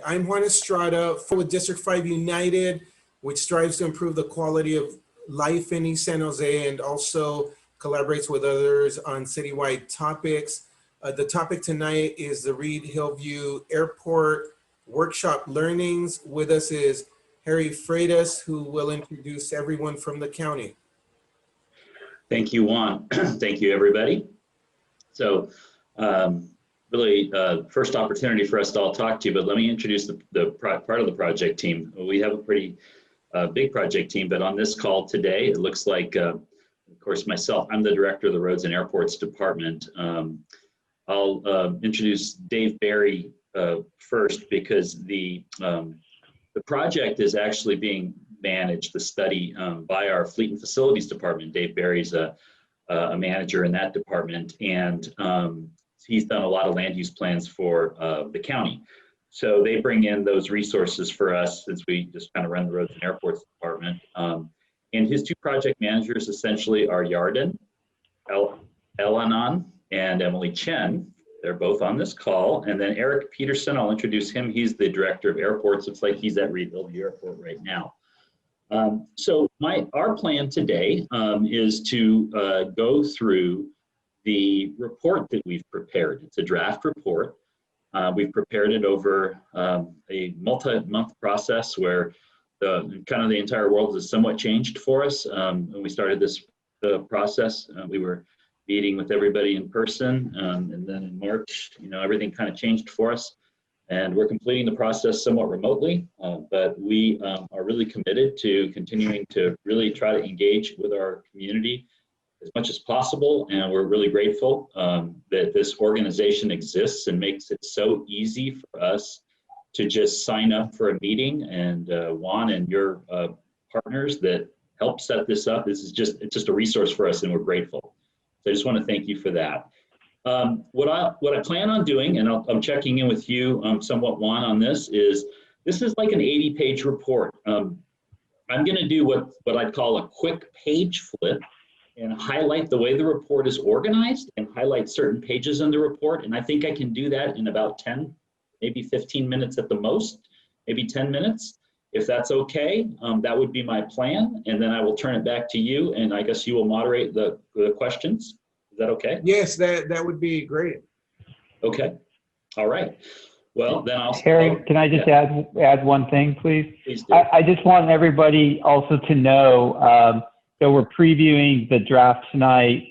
I'm Juan Estrada with District 5 United, which strives to improve the quality of life in East San Jose and also collaborates with others on citywide topics. The topic tonight is the Reid Hillview Airport workshop learnings. With us is Harry Freitas, who will introduce everyone from the county. Thank you, Juan. Thank you, everybody. So really first opportunity for us to all talk to you, but let me introduce the part of the project team. We have a pretty big project team, but on this call today, it looks like, of course, myself, I'm the director of the Roads and Airports Department. I'll introduce Dave Barry first because the project is actually being managed, the study, by our Fleet and Facilities Department. Dave Barry's a manager in that department, and he's done a lot of land use plans for the county. So they bring in those resources for us since we just kind of run the Roads and Airports Department. And his two project managers essentially are Yarden Elanon and Emily Chen. They're both on this call. And then Eric Peterson, I'll introduce him. He's the director of airports. Looks like he's at Reid Hillview Airport right now. So our plan today is to go through the report that we've prepared. It's a draft report. We've prepared it over a multi-month process where the entire world has somewhat changed for us. When we started this process, we were meeting with everybody in person, and then in March, everything kind of changed for us. And we're completing the process somewhat remotely, but we are really committed to continuing to really try to engage with our community as much as possible. And we're really grateful that this organization exists and makes it so easy for us to just sign up for a meeting. And Juan and your partners that help set this up, it's just a resource for us, and we're grateful. So I just want to thank you for that. What I plan on doing, and I'm checking in with you somewhat, Juan, on this is like an 80-page report. I'm going to do what I'd call a quick page flip and highlight the way the report is organized and highlight certain pages in the report. And I think I can do that in about 10, maybe 15 minutes at the most, maybe 10 minutes. If that's okay, that would be my plan. And then I will turn it back to you, and I guess you will moderate the questions. Is that okay? Yes, that would be great. Okay. All right. Well, then I'll. Harry, can I just add one thing, please? Please do. I just want everybody also to know, so we're previewing the draft tonight.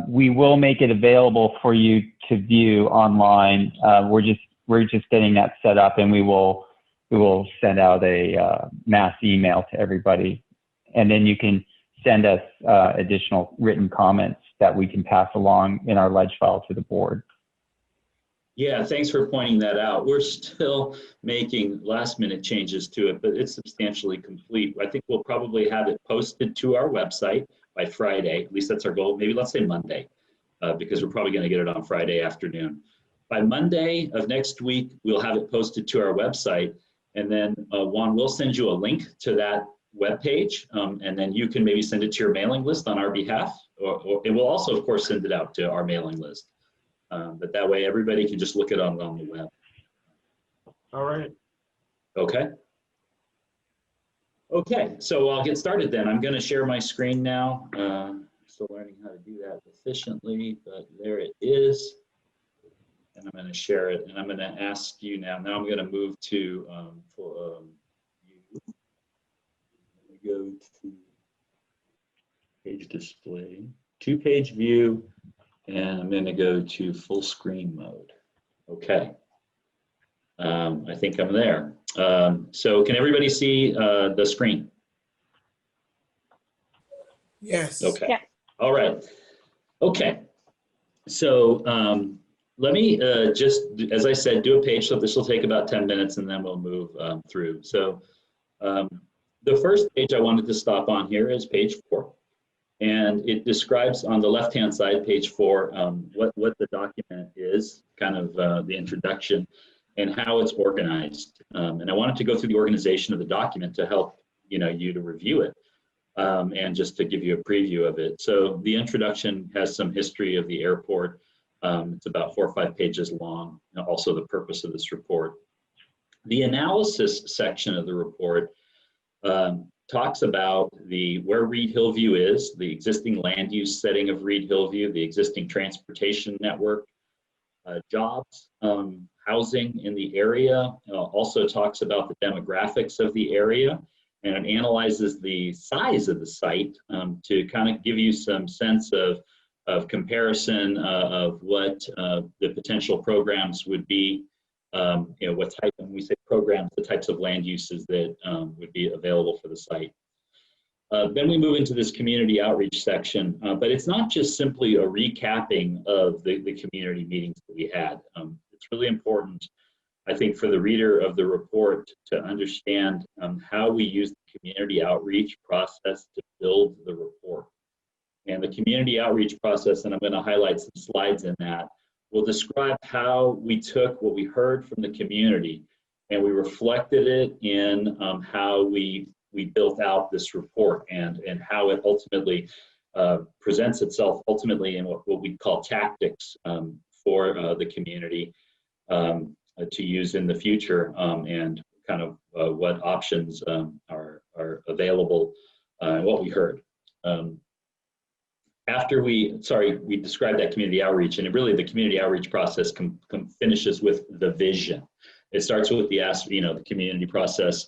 We will make it available for you to view online. We're just getting that set up, and we will send out a mass email to everybody, and then you can send us additional written comments that we can pass along in our ledge file to the board. Yeah, thanks for pointing that out. We're still making last-minute changes to it, but it's substantially complete. I think we'll probably have it posted to our website by Friday. At least that's our goal. Maybe let's say Monday, because we're probably going to get it on Friday afternoon. By Monday of next week, we'll have it posted to our website, and then Juan will send you a link to that webpage, and then you can maybe send it to your mailing list on our behalf, or it will also, of course, send it out to our mailing list. But that way, everybody can just look it on the web. All right. Okay. Okay, so I'll get started then. I'm going to share my screen now. Still learning how to do that efficiently, but there it is. And I'm going to share it, and I'm going to ask you now. Now I'm going to move to you. Go to page display, two-page view, and I'm going to go to full screen mode. Okay. I think I'm there. So can everybody see the screen? Yes. Okay. Yeah. All right. Okay. So let me just, as I said, do a page flip. This will take about 10 minutes, and then we'll move through. So the first page I wanted to stop on here is page 4. And it describes on the left-hand side, page 4, what the document is, kind of the introduction, and how it's organized. And I wanted to go through the organization of the document to help you to review it, and just to give you a preview of it. So the introduction has some history of the airport. It's about 4 or 5 pages long, and also the purpose of this report. The analysis section of the report talks about where Reid Hillview is, the existing land use setting of Reid Hillview, the existing transportation network, jobs, housing in the area. Also talks about the demographics of the area, and it analyzes the size of the site to kind of give you some sense of comparison of what the potential programs would be. What type, when we say programs, the types of land uses that would be available for the site. Then we move into this community outreach section, but it's not just simply a recapping of the community meetings that we had. It's really important, I think, for the reader of the report to understand how we use the community outreach process to build the report. And the community outreach process, and I'm going to highlight some slides in that, will describe how we took what we heard from the community and we reflected it in how we built out this report and how it ultimately presents itself ultimately in what we call tactics for the community to use in the future, and kind of what options are available and what we heard. After we described that community outreach, and really the community outreach process finishes with the vision. It starts with the community process,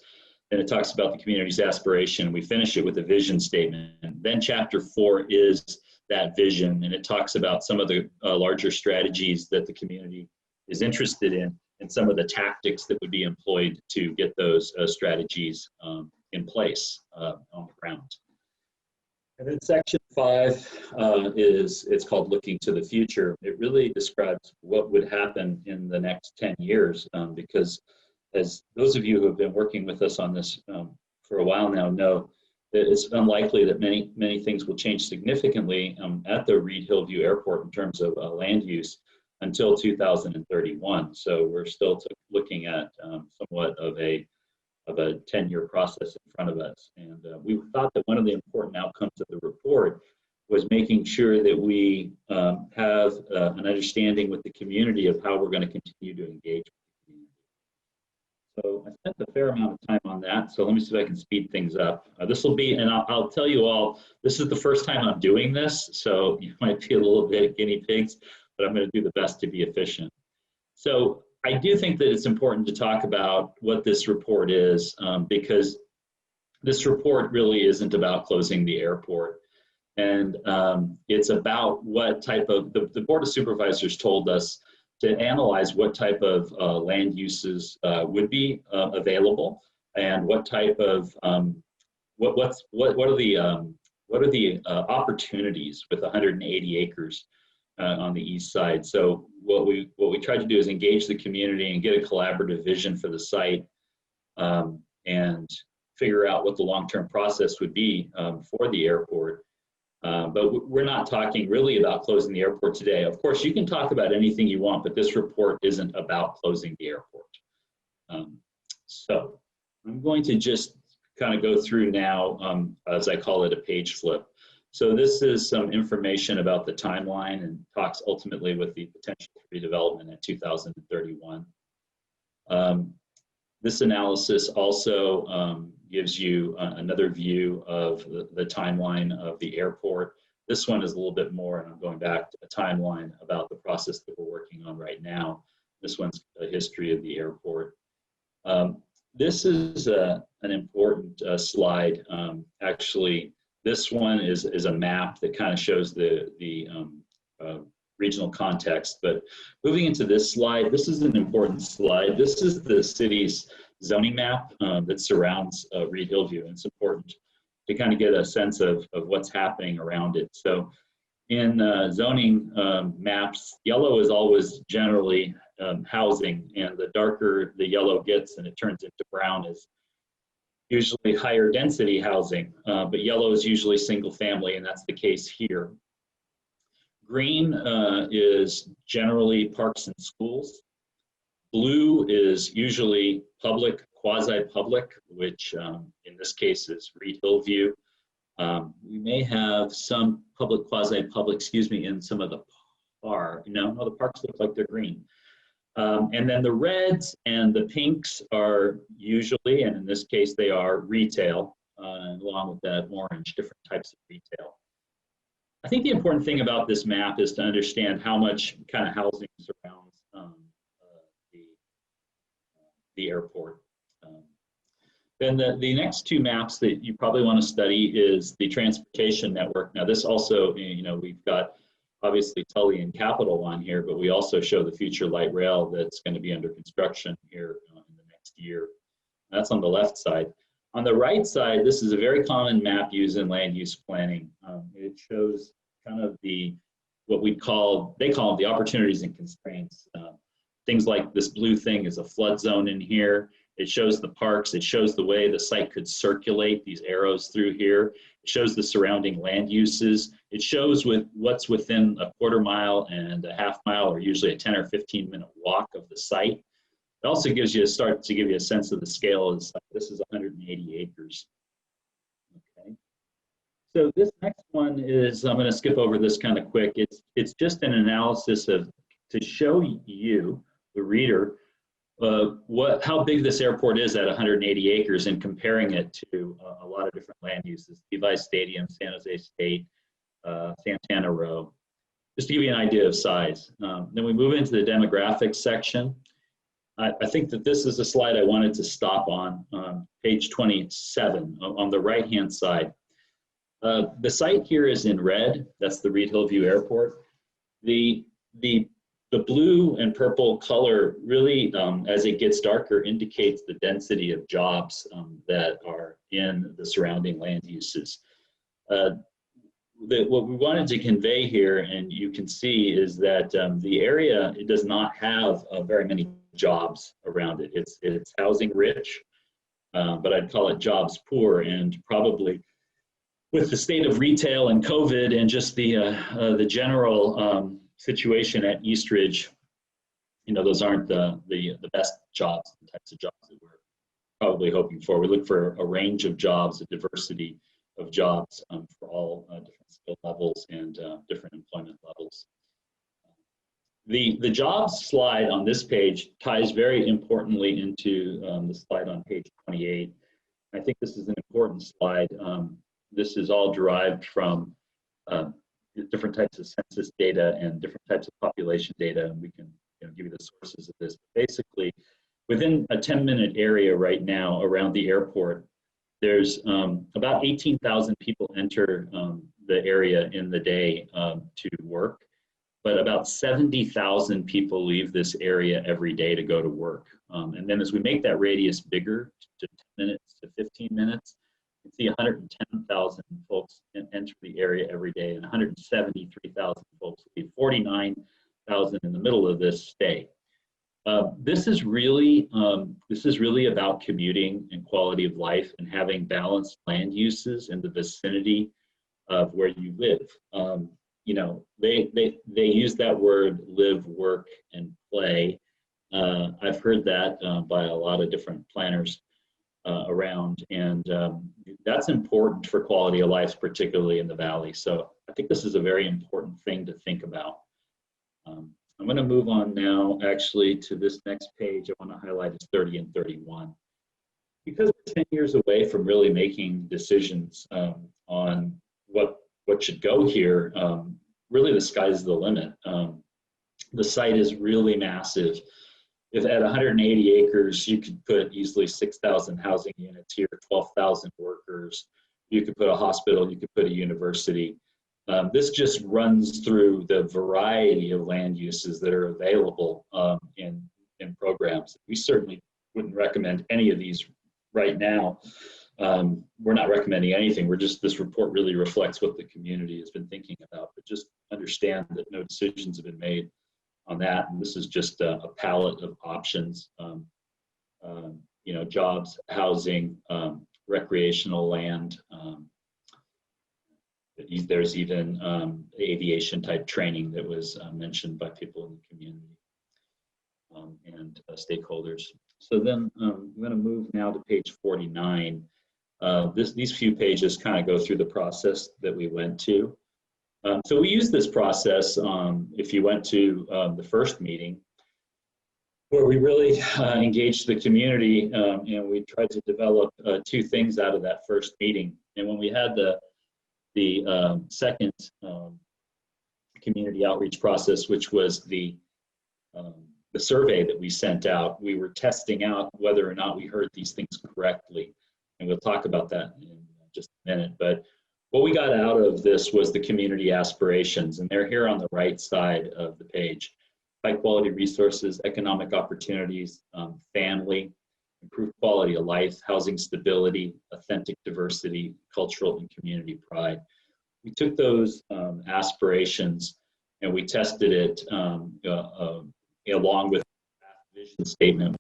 and it talks about the community's aspiration. We finish it with a vision statement. And then chapter 4 is that vision, and it talks about some of the larger strategies that the community is interested in, and some of the tactics that would be employed to get those strategies in place on the ground. And then section 5 it's called Looking to the Future. It really describes what would happen in the next 10 years, because as those of you who have been working with us on this for a while now know, that it's unlikely that many things will change significantly at the Reid Hillview Airport in terms of land use until 2031. So we're still looking at somewhat of a 10-year process in front of us. And we thought that one of the important outcomes of the report was making sure that we have an understanding with the community of how we're going to continue to engage with the community. So I spent a fair amount of time on that. So let me see if I can speed things up. This will be, and I'll tell you all, this is the first time I'm doing this, so you might be a little bit guinea pigs, but I'm going to do the best to be efficient. So I do think that it's important to talk about what this report is, because this report really isn't about closing the airport. And it's about what type of, the Board of Supervisors told us to analyze what type of land uses would be available, and what type of, what are the opportunities with 180 acres on the east side. So what we tried to do is engage the community and get a collaborative vision for the site, and figure out what the long-term process would be for the airport. But we're not talking really about closing the airport today. Of course, you can talk about anything you want, but this report isn't about closing the airport. So I'm going to just kind of go through now, as I call it, a page flip. So this is some information about the timeline and talks ultimately with the potential for redevelopment at 2031. This analysis also gives you another view of the timeline of the airport. This one is a little bit more, and I'm going back to a timeline about the process that we're working on right now. This one's a history of the airport. This is an important slide. Actually, this one is a map that kind of shows the regional context. But moving into this slide, this is an important slide. This is the city's zoning map that surrounds Reid Hillview. And it's important to kind of get a sense of what's happening around it. So in zoning maps, yellow is always generally housing, and the darker the yellow gets and it turns into brown is usually higher density housing, but yellow is usually single family, and that's the case here. Green is generally parks and schools. Blue is usually public, quasi-public, which in this case is Reid Hillview. We may have some public, quasi-public, in some of the park. No, the parks look like they're green. And then the reds and the pinks are usually, and in this case they are retail, along with that orange, different types of retail. I think the important thing about this map is to understand how much kind of housing surrounds the airport. Then the next two maps that you probably want to study is the transportation network. Now this also, you know, we've got obviously Tully and Capitol on here, but we also show the future light rail that's going to be under construction here in the next year. That's on the left side. On the right side, this is a very common map used in land use planning. It shows kind of what we call, they call them the opportunities and constraints. Things like this blue thing is a flood zone in here. It shows the parks. It shows the way the site could circulate these arrows through here. It shows the surrounding land uses. It shows what's within a quarter mile and a half mile, or usually a 10 or 15-minute walk of the site. It also gives you start to give you a sense of the scale of the site. This is 180 acres. Okay. So this next one is, I'm going to skip over this kind of quick. It's just an analysis to show you, the reader, how big this airport is at 180 acres and comparing it to a lot of different land uses. Levi Stadium, San Jose State, Santana Row, just to give you an idea of size. Then we move into the demographics section. I think that this is a slide I wanted to stop on, page 27 on the right-hand side. The site here is in red. That's the Reid Hillview Airport. The blue and purple color really, as it gets darker, indicates the density of jobs that are in the surrounding land uses. What we wanted to convey here, and you can see, is that the area, it does not have very many jobs around it. It's housing rich, but I'd call it jobs poor, and probably with the state of retail and COVID and just the general situation at Eastridge, you know, those aren't the best jobs, the types of jobs that we're probably hoping for. We look for a range of jobs, a diversity of jobs for all different skill levels and different employment levels. The jobs slide on this page ties very importantly into the slide on page 28. I think this is an important slide. This is all derived from different types of census data and different types of population data, and we can give you the sources of this. Basically, within a 10-minute area right now around the airport, there's about 18,000 people enter the area in the day to work, but about 70,000 people leave this area every day to go to work. And then as we make that radius bigger to 10 minutes to 15 minutes, you can see 110,000 folks enter the area every day, and 173,000 folks leave. 49,000 in the middle of this stay. This is really about commuting and quality of life and having balanced land uses in the vicinity of where you live. You know, they use that word live, work, and play. I've heard that by a lot of different planners around, and that's important for quality of life, particularly in the Valley. So I think this is a very important thing to think about. I'm going to move on now actually to this next page. I want to highlight is 30 and 31. Because we're 10 years away from really making decisions on what should go here, really the sky's the limit. The site is really massive. If at 180 acres, you could put easily 6,000 housing units here, 12,000 workers. You could put a hospital, you could put a university. This just runs through the variety of land uses that are available in programs. We certainly wouldn't recommend any of these right now. We're not recommending anything. This report really reflects what the community has been thinking about, but just understand that no decisions have been made on that. And this is just a palette of options, you know, jobs, housing, recreational land. There's even aviation type training that was mentioned by people in the community and stakeholders. So then I'm going to move now to page 49. These few pages kind of go through the process that we went to. So we use this process if you went to the first meeting. where we really engaged the community, and we tried to develop two things out of that first meeting. And when we had the second community outreach process, which was the survey that we sent out, we were testing out whether or not we heard these things correctly. And we'll talk about that in just a minute. But what we got out of this was the community aspirations, and they're here on the right side of the page. High quality resources, economic opportunities, family, improved quality of life, housing stability, authentic diversity, cultural and community pride. We took those aspirations and we tested it along with the vision statement,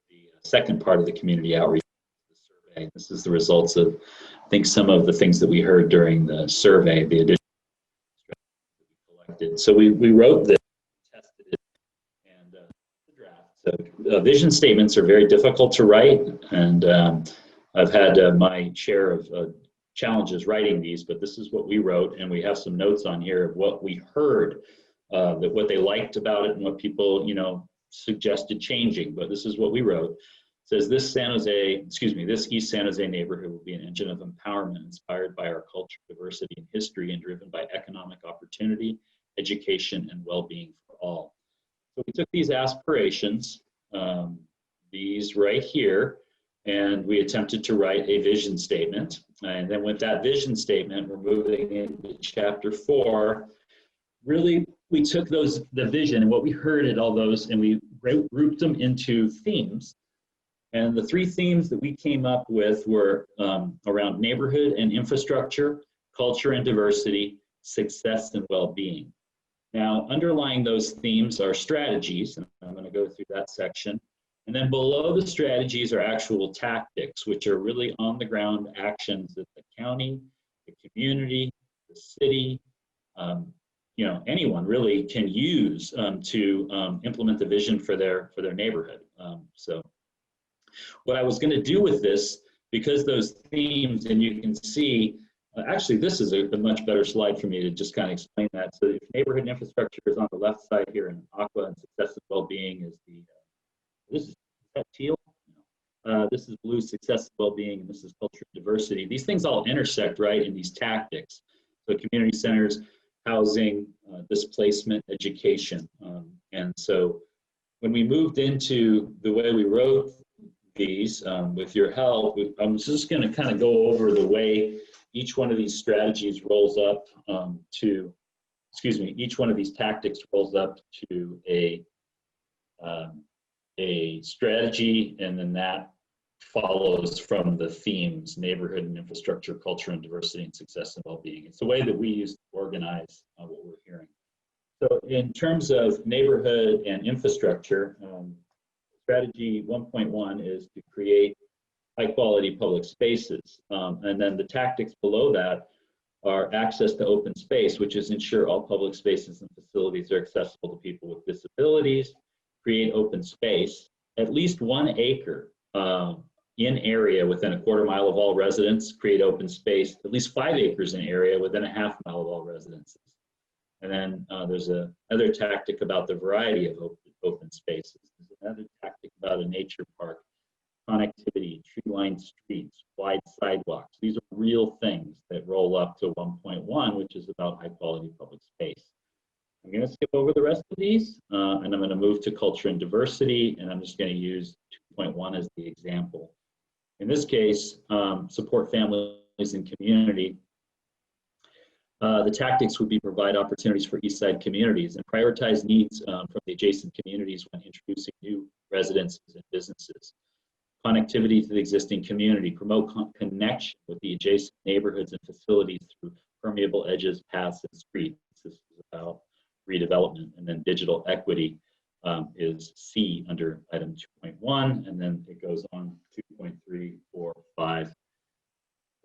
the second part of the community outreach survey. This is the results of, I think, some of the things that we heard during the survey, the additional strategies that we collected. So we wrote this, tested it, and the draft. So vision statements are very difficult to write, and I've had my share of challenges writing these, but this is what we wrote, and we have some notes on here of what we heard, that what they liked about it and what people, suggested changing. But this is what we wrote. It says this East San Jose neighborhood will be an engine of empowerment inspired by our culture, diversity, and history, and driven by economic opportunity, education, and well-being for all. So we took these aspirations, these right here, and we attempted to write a vision statement. And then with that vision statement, we're moving into chapter 4. Really, we took the vision and what we heard at all those, and we grouped them into themes. And the 3 themes that we came up with were around neighborhood and infrastructure, culture and diversity, success and well-being. Now, underlying those themes are strategies, and I'm going to go through that section. And then below the strategies are actual tactics, which are really on-the-ground actions that the county, the community, the city, anyone really can use to implement the vision for their neighborhood. So what I was going to do with this, because those themes, and you can see, actually this is a much better slide for me to just kind of explain that. So if neighborhood and infrastructure is on the left side here, and aqua and success and well-being is is that teal? This is blue, success, well-being, and this is culture and diversity. These things all intersect, right, in these tactics. So community centers, housing, displacement, education. And so when we moved into the way we wrote these, with your help, I'm just going to kind of go over the way each one of these strategies rolls up each one of these tactics rolls up to a strategy, and then that follows from the themes: neighborhood and infrastructure, culture and diversity, and success and well-being. It's the way that we use to organize what we're hearing. So in terms of neighborhood and infrastructure, strategy 1.1 is to create high quality public spaces. And then the tactics below that are access to open space, which is ensure all public spaces and facilities are accessible to people with disabilities, create open space, at least 1 acre in area within a quarter mile of all residents, create open space, at least 5 acres in area within a half mile of all residences. And then there's another tactic about the variety of open spaces. There's another tactic about a nature park, connectivity, tree-lined streets, wide sidewalks. These are real things that roll up to 1.1, which is about high quality public space. I'm going to skip over the rest of these, and I'm going to move to culture and diversity, and I'm just going to use 2.1 as the example. In this case, support families and community. The tactics would be provide opportunities for East Side communities and prioritize needs from the adjacent communities when introducing new residences and businesses. Connectivity to the existing community, promote connection with the adjacent neighborhoods and facilities through permeable edges, paths, and streets. This is about redevelopment. And then digital equity is C under item 2.1, and then it goes on 2.3, 4, 5.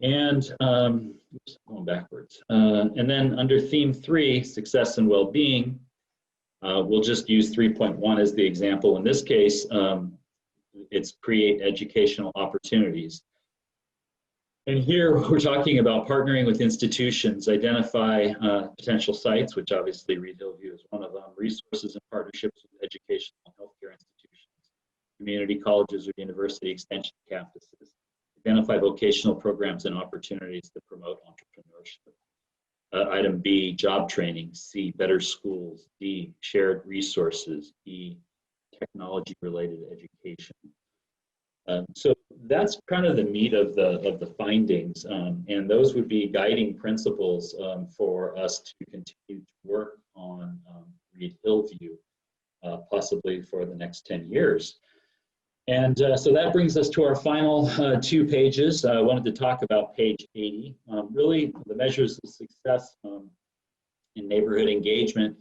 And oops, going backwards. And then under theme 3, success and well-being, we'll just use 3.1 as the example. In this case, it's create educational opportunities. And here we're talking about partnering with institutions, identify potential sites, which obviously Reid Hillview is one of them, resources and partnerships with educational and healthcare institutions, community colleges or university extension campuses. Identify vocational programs and opportunities to promote entrepreneurship. Item B, job training. C, better schools. D, shared resources. E, technology-related education. So that's kind of the meat of the findings, and those would be guiding principles for us to continue to work on Reid Hillview, possibly for the next 10 years. And so that brings us to our final 2 pages. I wanted to talk about page 80. Really, the measures of success in neighborhood engagement.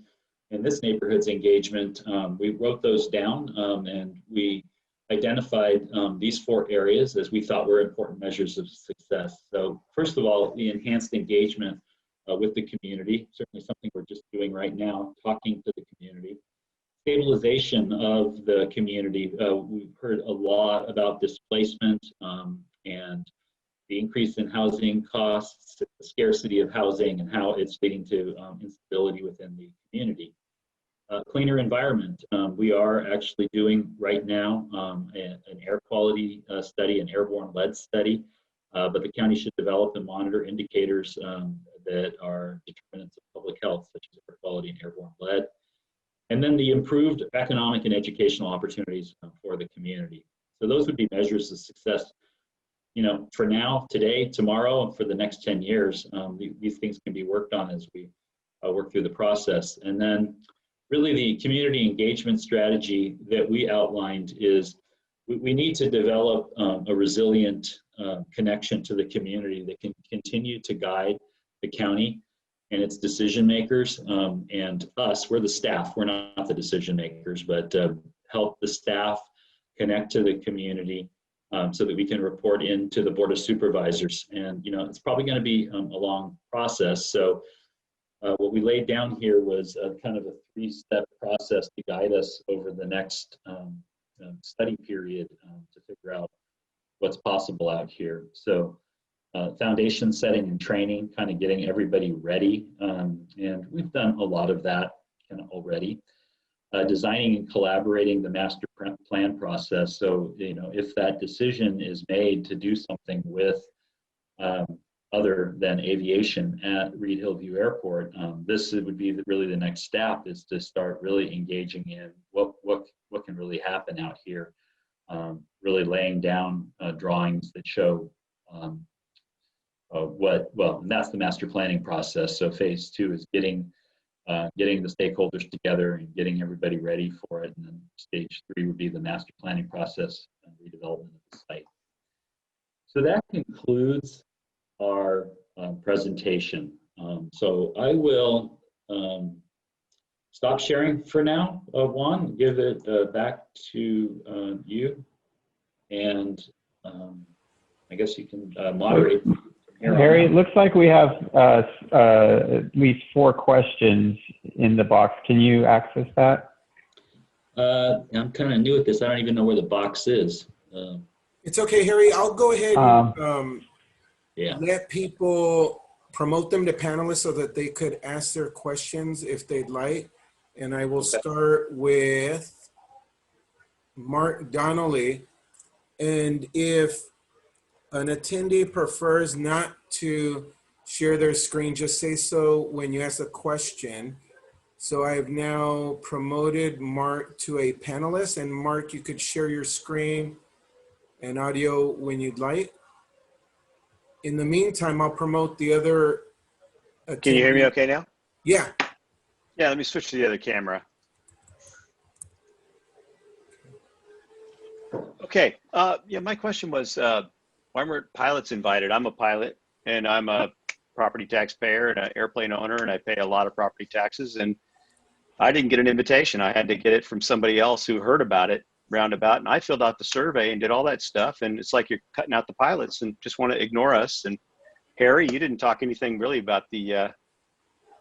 In this neighborhood's engagement, we wrote those down and we identified these 4 areas as we thought were important measures of success. So first of all, the enhanced engagement with the community, certainly something we're just doing right now, talking to the community. Stabilization of the community. We've heard a lot about displacement and the increase in housing costs, the scarcity of housing, and how it's leading to instability within the community. Cleaner environment. We are actually doing right now an air quality study, an airborne lead study, but the county should develop and monitor indicators that are determinants of public health, such as air quality and airborne lead. And then the improved economic and educational opportunities for the community. So those would be measures of success, you know, for now, today, tomorrow, and for the next 10 years. These things can be worked on as we work through the process. And then really the community engagement strategy that we outlined is we need to develop a resilient connection to the community that can continue to guide the county and its decision makers and us. We're the staff, we're not the decision makers, but help the staff connect to the community so that we can report into the Board of Supervisors. And you know, it's probably going to be a long process. So what we laid down here was kind of a 3-step process to guide us over the next study period to figure out what's possible out here. So foundation setting and training, kind of getting everybody ready. And we've done a lot of that kind of already. Designing and collaborating the master plan process. So, you know, if that decision is made to do something with other than aviation at Reid Hillview Airport, this would be really the next step, is to start really engaging in what can really happen out here. Really laying down drawings that show and that's the master planning process. So phase 2 is getting the stakeholders together and getting everybody ready for it. And then stage 3 would be the master planning process and redevelopment of the site. So that concludes our presentation. So I will stop sharing for now, Juan, give it back to you. And I guess you can moderate. Harry, it looks like we have at least 4 questions in the box. Can you access that? I'm kind of new at this. I don't even know where the box is. It's okay, Harry. I'll go ahead and let people promote them to panelists so that they could ask their questions if they'd like. And I will start with Mark Donnelly. And if an attendee prefers not to share their screen, just say so when you ask a question. So I have now promoted Mark to a panelist. And Mark, you could share your screen and audio when you'd like. In the meantime, I'll promote the other attendee. Can you hear me okay now? Yeah. Yeah, let me switch to the other camera. Okay, yeah, my question was, why weren't pilots invited? I'm a pilot and I'm a property taxpayer and an airplane owner, and I pay a lot of property taxes, and I didn't get an invitation. I had to get it from somebody else who heard about it roundabout, and I filled out the survey and did all that stuff, and it's like you're cutting out the pilots and just want to ignore us. And Harry, you didn't talk anything really about the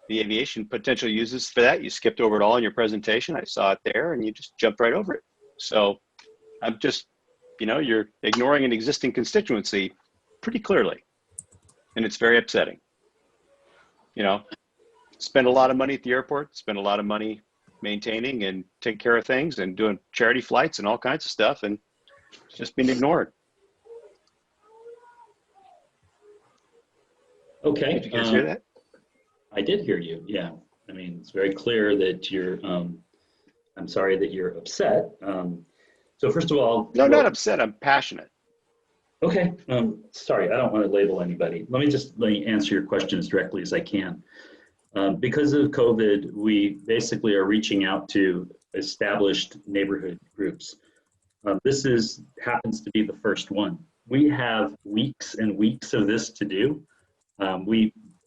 aviation potential uses for that. You skipped over it all in your presentation. I saw it there and you just jumped right over it. So I'm just, you know, you're ignoring an existing constituency pretty clearly, and it's very upsetting. You know, spend a lot of money at the airport, spend a lot of money maintaining and taking care of things and doing charity flights and all kinds of stuff, and it's just being ignored. Okay. Did you guys hear that? I did hear you. Yeah. I mean, it's very clear that you're, I'm sorry that you're upset. So first of all, No, not upset. I'm passionate. okay. Sorry, I don't want to label anybody. Let me answer your question as directly as I can. Because of COVID, we basically are reaching out to established neighborhood groups. This happens to be the first one. We have weeks and weeks of this to do.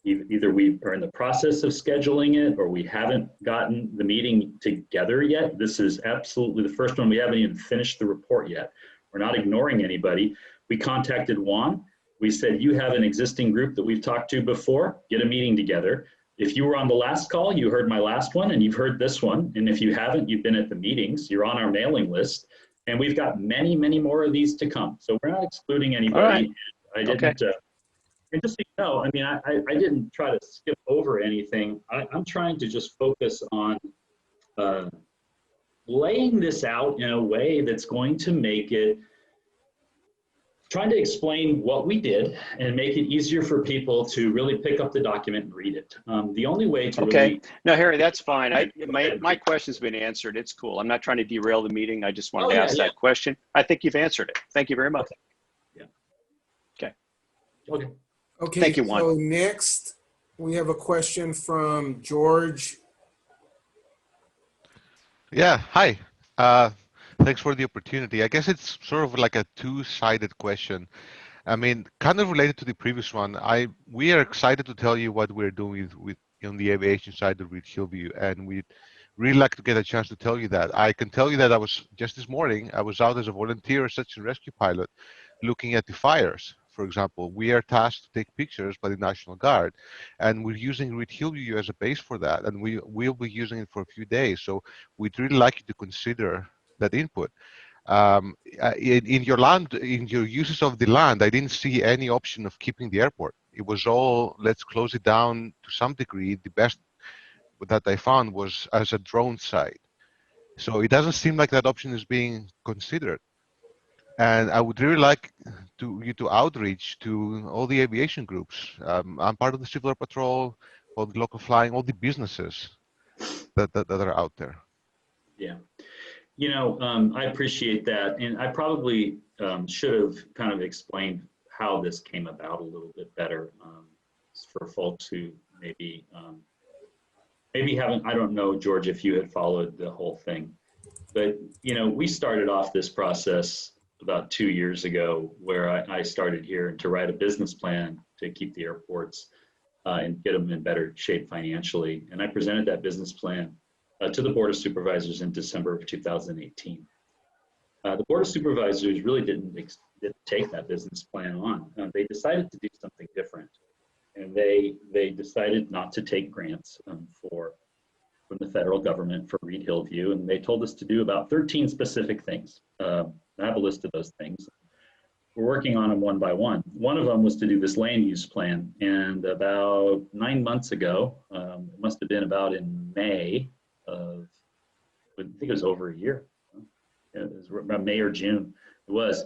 Either we are in the process of scheduling it or we haven't gotten the meeting together yet. This is absolutely the first one. We haven't even finished the report yet. We're not ignoring anybody. We contacted Juan. We said, you have an existing group that we've talked to before, get a meeting together. If you were on the last call, you heard my last one and you've heard this one. And if you haven't, you've been at the meetings, you're on our mailing list. And we've got many, many more of these to come. So we're not excluding anybody. All right. I didn't, Okay. and just so you know, I mean, I didn't try to skip over anything. I'm trying to just focus on laying this out in a way that's going to make it, trying to explain what we did and make it easier for people to really pick up the document and read it. The only way to really— No, Harry, that's fine. My question's been answered. It's cool. I'm not trying to derail the meeting. I just wanted to ask that question. I think you've answered it. Thank you very much. Yeah. Okay. Okay. Okay, Thank you, Juan. so next we have a question from George. Yeah, hi. Thanks for the opportunity. I guess it's sort of like a two-sided question. I mean, kind of related to the previous one. We are excited to tell you what we're doing with on the aviation side of Reid Hillview, and we'd really like to get a chance to tell you that. I can tell you that I was just this morning, I was out as a volunteer search and rescue pilot looking at the fires. For example, we are tasked to take pictures by the National Guard, and we're using Reid Hillview as a base for that, and we'll be using it for a few days. So we'd really like you to consider that input. In your uses of the land, I didn't see any option of keeping the airport. It was all, let's close it down to some degree. The best that I found was as a drone site. So it doesn't seem like that option is being considered. And I would really like you to outreach to all the aviation groups. I'm part of the Civil Air Patrol, all the local flying, all the businesses that are out there. Yeah. You know, I appreciate that. And I probably should have kind of explained how this came about a little bit better for folks who maybe haven't, I don't know, George, if you had followed the whole thing. But, you know, we started off this process about 2 years ago where I started here to write a business plan to keep the airports and get them in better shape financially. And I presented that business plan to the Board of Supervisors in December of 2018. The Board of Supervisors really didn't take that business plan on. They decided to do something different. And they decided not to take grants from the federal government for Reid Hillview. And they told us to do about 13 specific things. I have a list of those things. We're working on them one by one. One of them was to do this land use plan. And about 9 months ago, it must have been about in May of, I think it was over a year. It was about May or June, it was.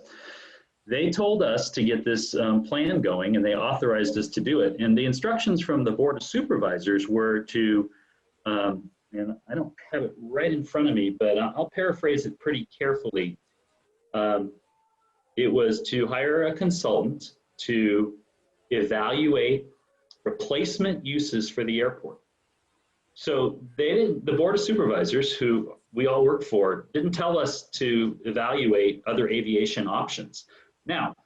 They told us to get this plan going and they authorized us to do it. And the instructions from the Board of Supervisors were to, and I don't have it right in front of me, but I'll paraphrase it pretty carefully. It was to hire a consultant to evaluate replacement uses for the airport. So the Board of Supervisors, who we all work for, didn't tell us to evaluate other aviation options. Now,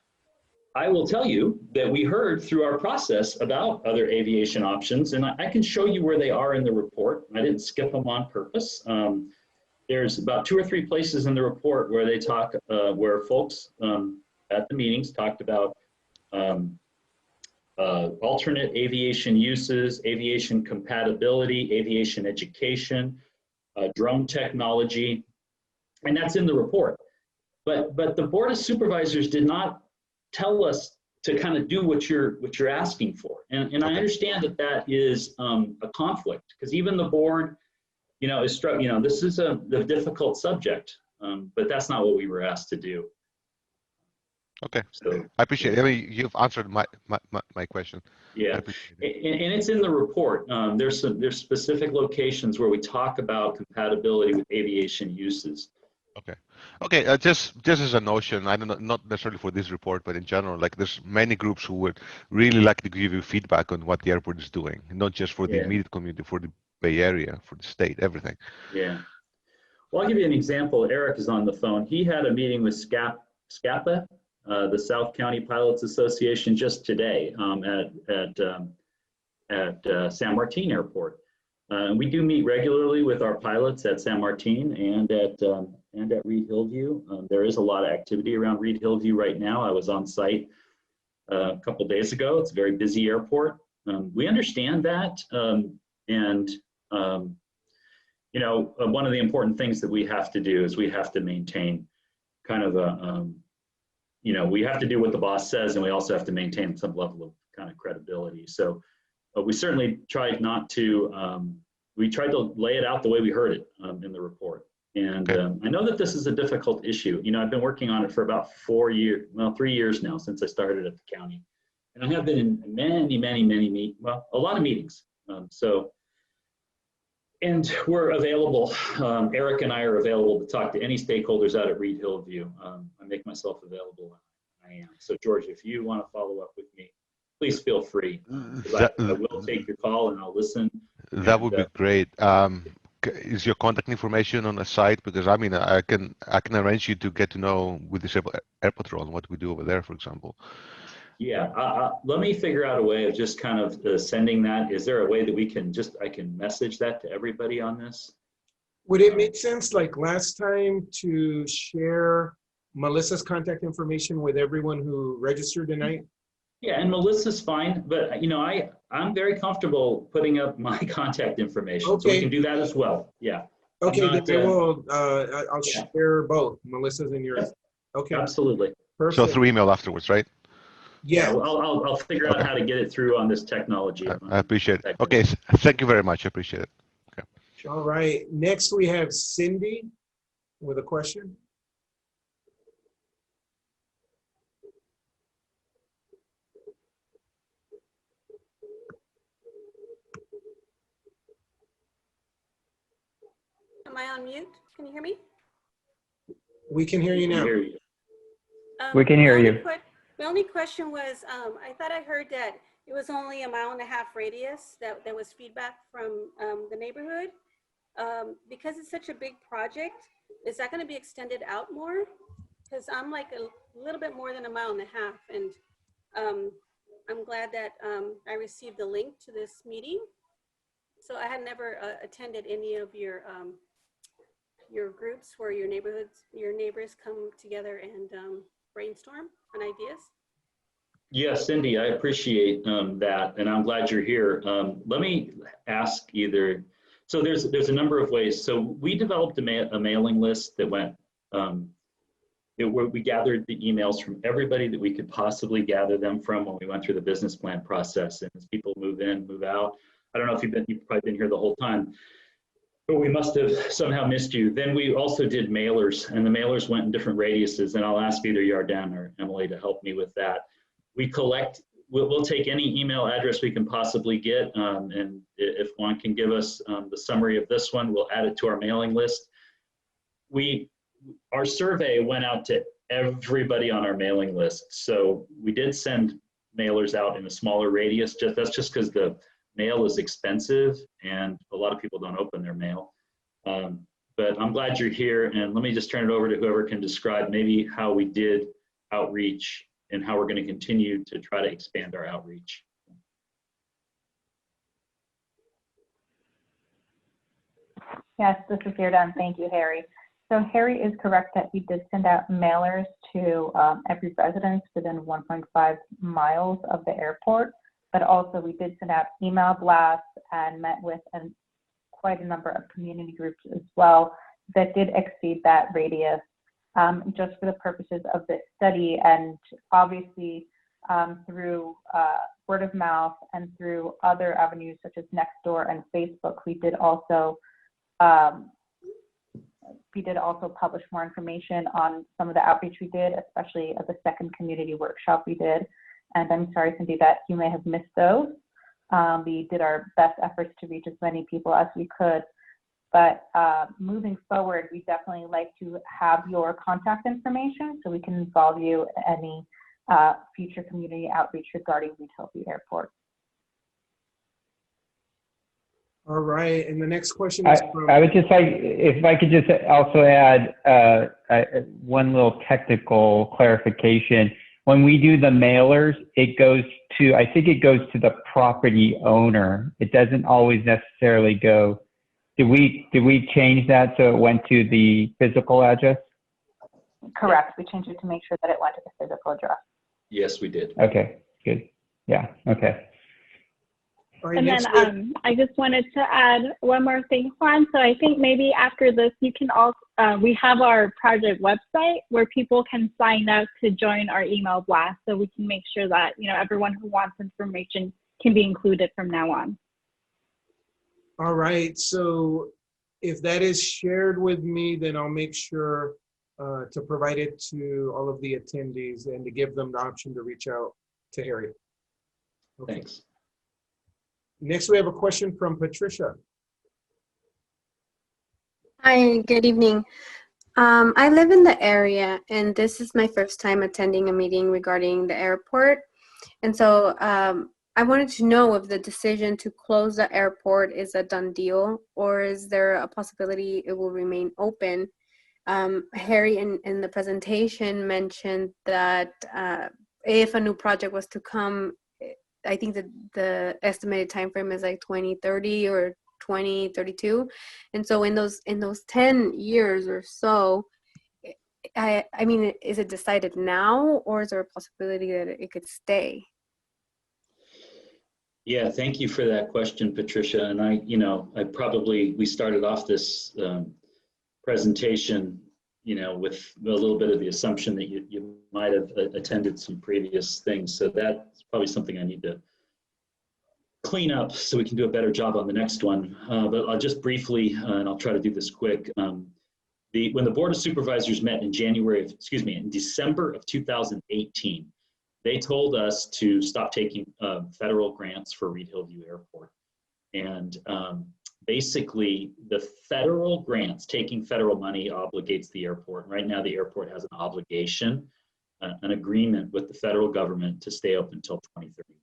I will tell you that we heard through our process about other aviation options, and I can show you where they are in the report. I didn't skip them on purpose. There's about 2 or 3 places in the report where they talk, where folks at the meetings talked about alternate aviation uses, aviation compatibility, aviation education, drone technology, and that's in the report. But the Board of Supervisors did not tell us to kind of do what you're asking for, and I understand that is a conflict, because even the board It struck, this is a difficult subject, but that's not what we were asked to do. Okay, So I appreciate yeah. it. I mean, you've answered my question. I Yeah, appreciate it. and it's in the report. There's specific locations where we talk about compatibility with aviation uses. Okay. Okay. Just as a notion, I don't know, not necessarily for this report, but in general, like there's many groups who would really like to give you feedback on what the airport is doing, not just for the Yeah, immediate community, for the Bay Area, for the state, everything. yeah. Well, I'll give you an example. Eric is on the phone. He had a meeting with SCAPA, the South County Pilots Association, just today at San Martin Airport. We do meet regularly with our pilots at San Martin and at Reid Hillview. There is a lot of activity around Reid Hillview right now. I was on site a couple of days ago. It's a very busy airport. We understand that, and one of the important things that we have to do is we have to maintain kind of a, we have to do what the boss says, and we also have to maintain some level of kind of credibility. So we certainly tried not to, we tried to lay it out the way we heard it in the report. And Okay. I know that this is a difficult issue. I've been working on it for about 3 years now since I started at the county. And I have been in many, a lot of meetings. And we're available. Eric and I are available to talk to any stakeholders out at Reid Hillview. I make myself available when I am. So George, if you want to follow up with me, please feel free. I will take your call and I'll listen. That would be great. Is your contact information on the site? Because I mean, I can arrange you to get to know with this airport role and what we do over there, for example. Yeah, let me figure out a way of just kind of sending that. Is there a way that we can I can message that to everybody on this? Would it make sense, like last time, to share Melissa's contact information with everyone who registered tonight? Yeah, and Melissa's fine, but I'm very comfortable putting up my contact information, Okay. So we can do that as well. Yeah. Okay, not, then I'll yeah. share both, Melissa's and yours. Yeah. Okay. Absolutely. Perfect. So through email afterwards, right? Yeah. I'll figure out how to get it through on this technology. I appreciate it. Okay, thank you very much. I appreciate it. Okay. All right. Next, we have Cindy with a question. Am I on mute? Can you hear me? We can hear you now. We can hear you. My only question was, I thought I heard that it was only a 1.5 mile radius that there was feedback from the neighborhood. Because it's such a big project, is that going to be extended out more? Because I'm like a little bit more than 1.5 miles, and I'm glad that I received the link to this meeting. So I had never attended any of your groups where your neighbors come together and brainstorm on ideas. Yeah, Cindy, I appreciate that, and I'm glad you're here. Let me ask either. So there's a number of ways. So we developed a mailing list that went. Where we gathered the emails from everybody that we could possibly gather them from when we went through the business plan process. And as people move in, move out, I don't know if you've probably been here the whole time, but we must have somehow missed you. Then we also did mailers, and the mailers went in different radiuses. And I'll ask either Yarden or Emily to help me with that. We'll take any email address we can possibly get, and if one can give us the summary of this one, we'll add it to our mailing list. Our survey went out to everybody on our mailing list. So we did send mailers out in a smaller radius. That's just because the mail is expensive and a lot of people don't open their mail. But I'm glad you're here, and let me just turn it over to whoever can describe maybe how we did outreach and how we're going to continue to try to expand our outreach. Yes, this is Yarden. Thank you, Harry. So Harry is correct that we did send out mailers to every residence within 1.5 miles of the airport, but also we did send out email blasts and met with quite a number of community groups as well that did exceed that radius just for the purposes of this study. And obviously through word of mouth and through other avenues such as Nextdoor and Facebook, we did also We did also publish more information on some of the outreach we did, especially at the second community workshop we did. And I'm sorry, Cindy, that you may have missed those. We did our best efforts to reach as many people as we could. But moving forward, we definitely like to have your contact information so we can involve you in any future community outreach regarding Reid Hillview Airport. All right, and the next question is from... I would just like, if I could just also add one little technical clarification. When we do the mailers, it goes to, I think it goes to the property owner. It doesn't always necessarily go, did we change that so it went to the physical address? Correct, we changed it to make sure that it went to the physical address. Yes, we did. Okay, good. Yeah, okay. All right, And next then I just wanted to add one more thing, Juan. So I think maybe after this, you can also, we have our project website where people can sign up to join our email blast, so we can make sure that, you know, everyone who wants information can be included from now on. All right, so if that is shared with me, then I'll make sure to provide it to all of the attendees and to give them the option to reach out to Harry. Okay. Thanks. Next, we have a question from Patricia. Hi, good evening. I live in the area, and this is my first time attending a meeting regarding the airport. And so I wanted to know if the decision to close the airport is a done deal, or is there a possibility it will remain open? Harry in the presentation mentioned that if a new project was to come, I think that the estimated time frame is like 2030 or 2032. And so in those 10 years or so, I mean, is it decided now, or is there a possibility that it could stay? Yeah, thank you for that question, Patricia. And we started off this presentation, with a little bit of the assumption that you might have attended some previous things. So that's probably something I need to clean up so we can do a better job on the next one. But I'll just briefly, and I'll try to do this quick. When the Board of Supervisors met in December of 2018, they told us to stop taking federal grants for Reid Hillview Airport. And basically, the federal grants, taking federal money, obligates the airport. Right now, the airport has an obligation, an agreement with the federal government to stay open until 2031.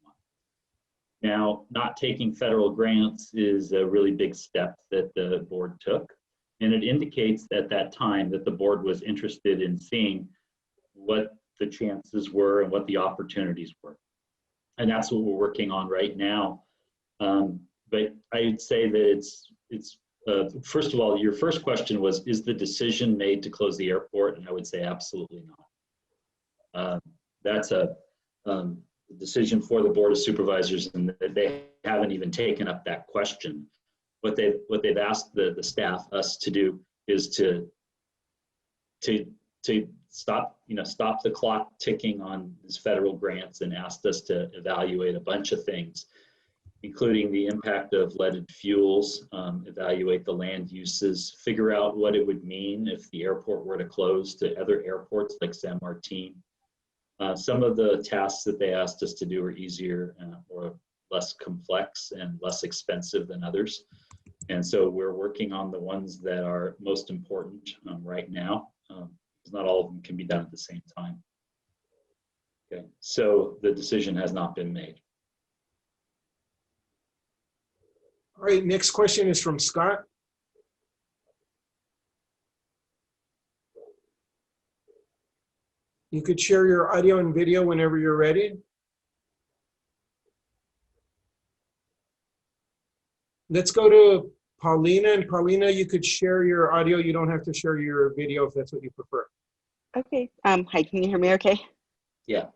Now, not taking federal grants is a really big step that the board took. And it indicates at that time that the board was interested in seeing what the chances were and what the opportunities were. And that's what we're working on right now. But I'd say that it's first of all, your first question was, is the decision made to close the airport? And I would say absolutely not. That's a decision for the Board of Supervisors, and they haven't even taken up that question. What they've asked the staff, us, to do is to stop the clock ticking on these federal grants, and asked us to evaluate a bunch of things, including the impact of leaded fuels, evaluate the land uses, figure out what it would mean if the airport were to close to other airports like San Martin. Some of the tasks that they asked us to do are easier or less complex and less expensive than others. And so we're working on the ones that are most important right now, because not all of them can be done at the same time. Okay, so the decision has not been made. All right, next question is from Scott. You could share your audio and video whenever you're ready. Let's go to Paulina. And Paulina, you could share your audio. You don't have to share your video if that's what you prefer. Okay. Hi, can you hear me okay? Yeah.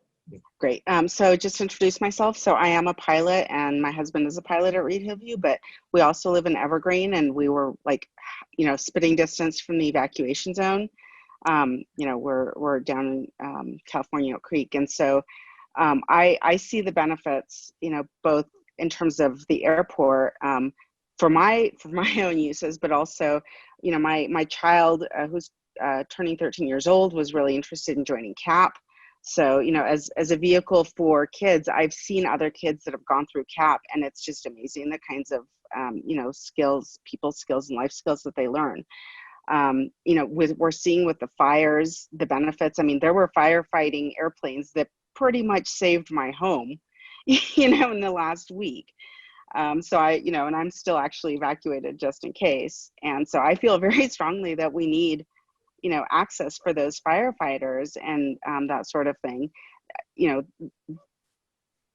Great. So just to introduce myself, so I am a pilot and my husband is a pilot at Reid Hillview, but we also live in Evergreen, and we were spitting distance from the evacuation zone. We're down in California, Oak Creek. And so I see the benefits, both in terms of the airport, for my own uses, but also, you know, my child who's turning 13 years old was really interested in joining CAP. So, you know, as a vehicle for kids, I've seen other kids that have gone through CAP, and it's just amazing the kinds of, you know, skills, people skills and life skills that they learn. You know, we're seeing with the fires, the benefits. I mean, there were firefighting airplanes that pretty much saved my home, you know, in the last week. So you know, and I'm still actually evacuated just in case. And so I feel very strongly that we need, you know, access for those firefighters and that sort of thing. You know,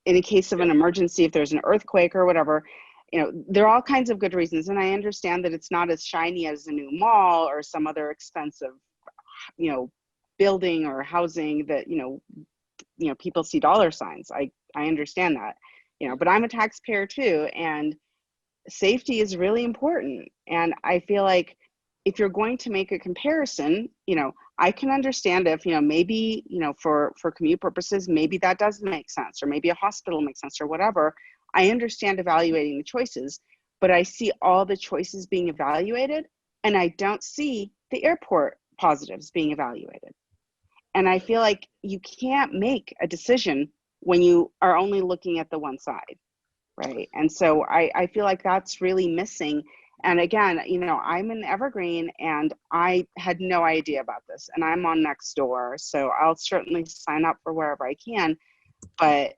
in a case of an emergency, if there's an earthquake or whatever, you know, there are all kinds of good reasons. And I understand that it's not as shiny as a new mall or some other expensive, you know, building or housing that, you know, people see dollar signs. I understand that, you know, but I'm a taxpayer too, and safety is really important. And I feel like if you're going to make a comparison, you know, I can understand if, you know, maybe, you know, for commute purposes, maybe that does make sense, or maybe a hospital makes sense or whatever. I understand evaluating the choices, but I see all the choices being evaluated, and I don't see the airport positives being evaluated. And I feel like you can't make a decision when you are only looking at the one side, right? And so I feel like that's really missing. And again, you know, I'm in Evergreen, and I had no idea about this, and I'm on Nextdoor, so I'll certainly sign up for wherever I can, but,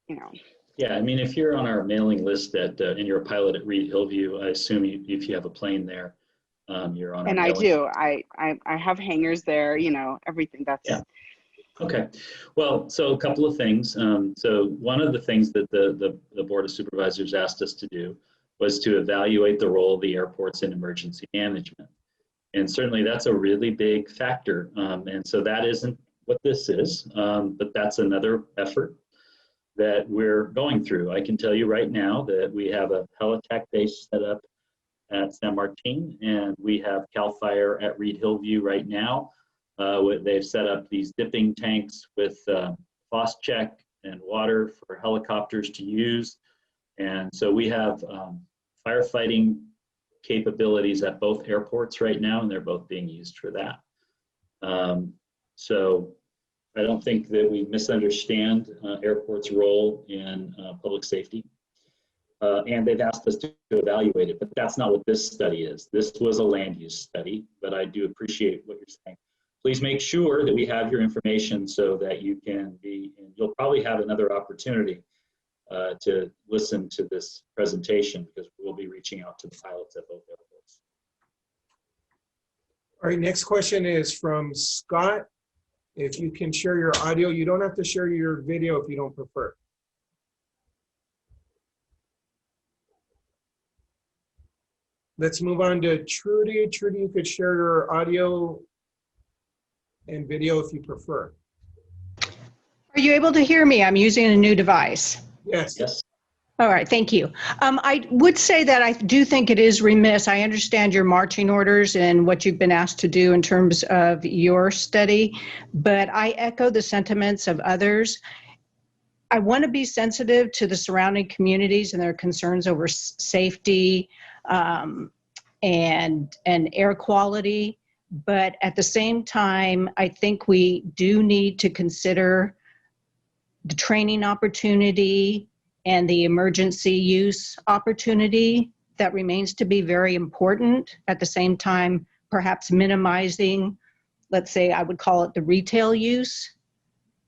you know. Yeah, I mean, if you're on our mailing list and you're a pilot at Reid Hillview, I assume if you have a plane there, you're on our And mailing. I do. I have hangars there, you know, everything. That's yeah. Okay. Well, so a couple of things. So one of the things that the Board of Supervisors asked us to do was to evaluate the role of the airports in emergency management. And certainly that's a really big factor. And so that isn't what this is, but that's another effort that we're going through. I can tell you right now that we have a Helitac base set up at San Martin, and we have CAL FIRE at Reid Hillview right now. They've set up these dipping tanks with PhosCheck and water for helicopters to use. And so we have firefighting capabilities at both airports right now, and they're both being used for that. So I don't think that we misunderstand airports' role in public safety. And they've asked us to evaluate it, but that's not what this study is. This was a land use study, but I do appreciate what you're saying. Please make sure that we have your information so that you can be, and you'll probably have another opportunity to listen to this presentation, because we'll be reaching out to the pilots at both airports. All right, next question is from Scott. If you can share your audio, you don't have to share your video if you don't prefer. Let's move on to Trudy. Trudy, you could share your audio and video if you prefer. Are you able to hear me? I'm using a new device. Yes. Yes. All right, thank you. I would say that I do think it is remiss. I understand your marching orders and what you've been asked to do in terms of your study, but I echo the sentiments of others. I want to be sensitive to the surrounding communities and their concerns over safety and air quality. But at the same time, I think we do need to consider the training opportunity and the emergency use opportunity that remains to be very important. At the same time, perhaps minimizing, let's say, I would call it the retail use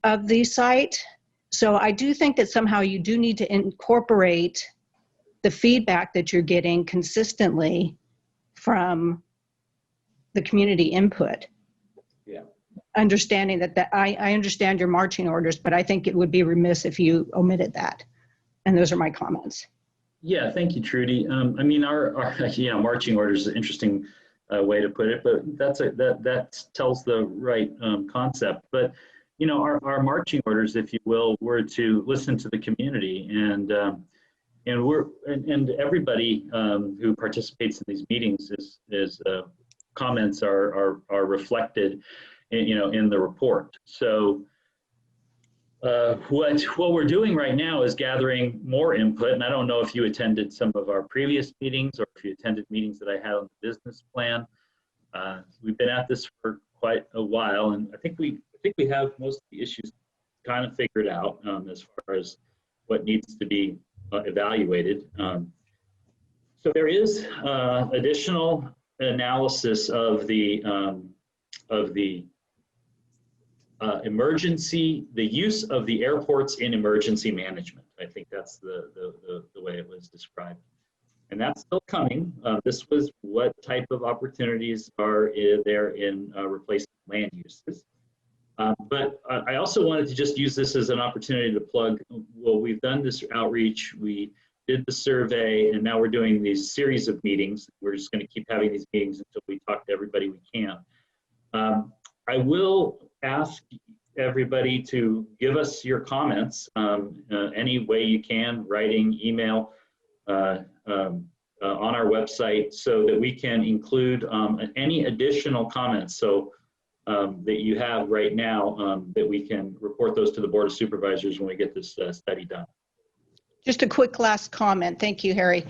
of the site. So I do think that somehow you do need to incorporate the feedback that you're getting consistently from the community input. Yeah. Understanding that I understand your marching orders, but I think it would be remiss if you omitted that. And those are my comments. Yeah, thank you, Trudy. I mean, our marching orders is an interesting way to put it, but that tells the right concept. But you know, our marching orders, if you will, were to listen to the community, and everybody who participates in these meetings is comments are reflected in the report. So what we're doing right now is gathering more input, and I don't know if you attended some of our previous meetings or if you attended meetings that I had on the business plan. We've been at this for quite a while, and I think we have most of the issues kind of figured out as far as what needs to be evaluated. So there is additional analysis of the the use of the airports in emergency management. I think that's the way it was described. And that's still coming. This was what type of opportunities are there in replacement land uses. But I also wanted to just use this as an opportunity to plug, well, we've done this outreach, we did the survey, and now we're doing these series of meetings. We're just going to keep having these meetings until we talk to everybody we can. I will ask everybody to give us your comments any way you can, writing, email, on our website, so that we can include any additional comments so that you have right now, that we can report those to the Board of Supervisors when we get this study done. Just a quick last comment. Thank you, Harry.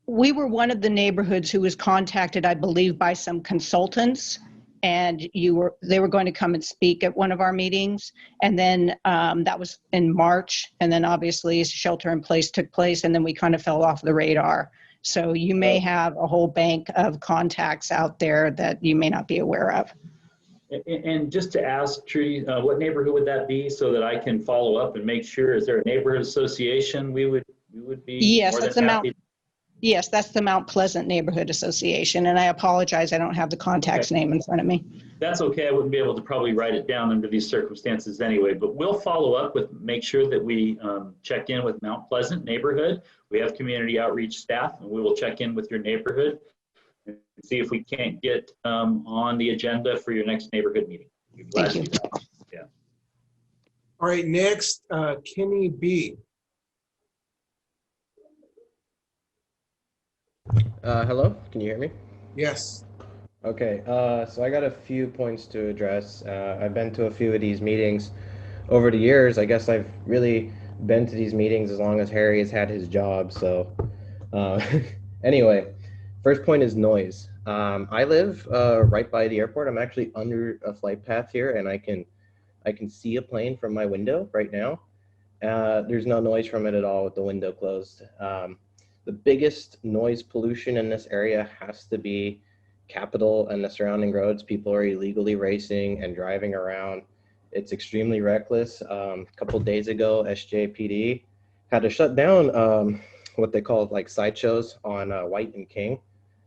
We were one of the neighborhoods who was contacted, I believe, by some consultants, and they were going to come and speak at one of our meetings. And then that was in March. And then obviously shelter in place took place, and then we kind of fell off the radar. So you may have a whole bank of contacts out there that you may not be aware of. And just to ask, Trudy, what neighborhood would that be, so that I can follow up and make sure? Is there a neighborhood association we would be? Yes, more that's than the happy? Yes, that's the Mount Pleasant Neighborhood Association, and I apologize, I don't have the contact's name in front of me. That's okay. I wouldn't be able to probably write it down under these circumstances anyway, but we'll follow up with, make sure that we check in with Mount Pleasant neighborhood. We have community outreach staff, and we will check in with your neighborhood and see if we can't get on the agenda for your next neighborhood meeting. Thank you. Yeah. All right, next, Kenny B. Hello, can you hear me? Yes. Okay, so I got a few points to address. I've been to a few of these meetings over the years. I guess I've really been to these meetings as long as Harry has had his job. So anyway, first point is noise. I live right by the airport. I'm actually under a flight path here, and I can see a plane from my window right now. There's no noise from it at all with the window closed. The biggest noise pollution in this area has to be Capitol and the surrounding roads. People are illegally racing and driving around. It's extremely reckless. A couple of days ago, SJPD had to shut down what they call like sideshows on White and King.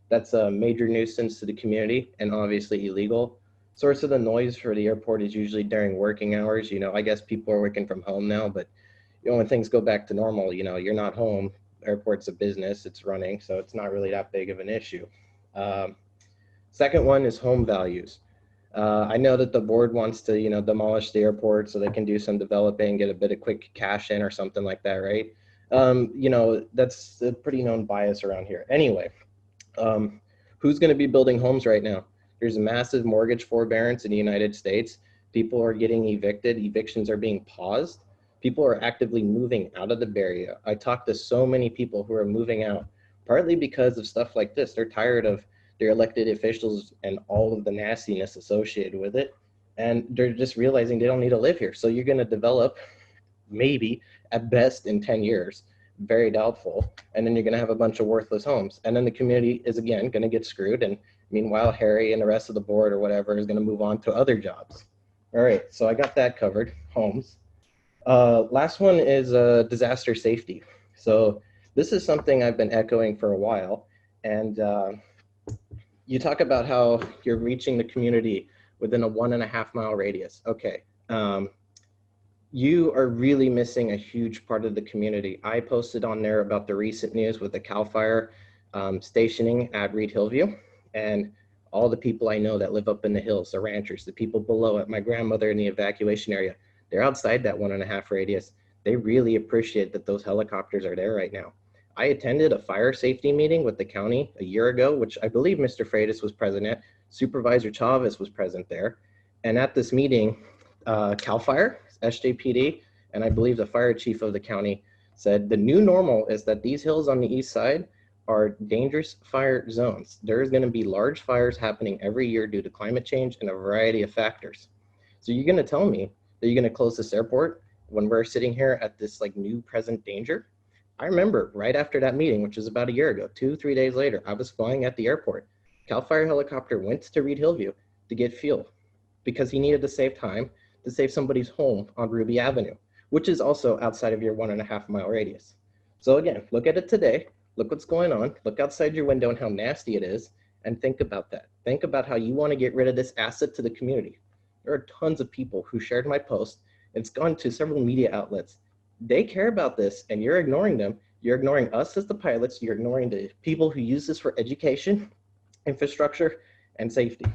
That's a major nuisance to the community and obviously illegal. Source of the noise for the airport is usually during working hours. You know, I guess people are working from home now, but when things go back to normal, you know, you're not home. Airport's a business, it's running, so it's not really that big of an issue. Second one is home values. I know that the board wants to, you know, demolish the airport so they can do some developing, get a bit of quick cash in or something like that, right? You know, that's a pretty known bias around here. Anyway, who's going to be building homes right now? There's a massive mortgage forbearance in the United States. People are getting evicted. Evictions are being paused. People are actively moving out of the Bay Area. I talked to so many people who are moving out, partly because of stuff like this. They're tired of their elected officials and all of the nastiness associated with it. And they're just realizing they don't need to live here. So you're going to develop, maybe at best in 10 years, very doubtful. And then you're going to have a bunch of worthless homes. And then the community is, again, going to get screwed. And meanwhile, Harry and the rest of the board or whatever is going to move on to other jobs. All right, so I got that covered, homes. Last one is disaster safety. So this is something I've been echoing for a while. And you talk about how you're reaching the community within a 1.5 mile radius. Okay. You are really missing a huge part of the community. I posted on there about the recent news with the CAL FIRE stationing at Reid Hillview, and all the people I know that live up in the hills, the ranchers, the people below it, my grandmother in the evacuation area, they're outside that 1.5 radius. They really appreciate that those helicopters are there right now. I attended a fire safety meeting with the county a year ago, which I believe Mr. Freitas was present at. Supervisor Chavez was present there. And at this meeting, CAL FIRE, SJPD, and I believe the fire chief of the county said the new normal is that these hills on the east side are dangerous fire zones. There is going to be large fires happening every year due to climate change and a variety of factors. So you're going to tell me that you're going to close this airport when we're sitting here at this like new present danger? I remember right after that meeting, which was about a year ago, 2-3 days later, I was flying at the airport. CAL FIRE helicopter went to Reid Hillview to get fuel because he needed to save time to save somebody's home on Ruby Avenue, which is also outside of your 1.5 mile radius. So again, look at it today, look what's going on, look outside your window and how nasty it is, and think about that. Think about how you want to get rid of this asset to the community. There are tons of people who shared my post. It's gone to several media outlets. They care about this and you're ignoring them. You're ignoring us as the pilots. You're ignoring the people who use this for education, infrastructure, and safety.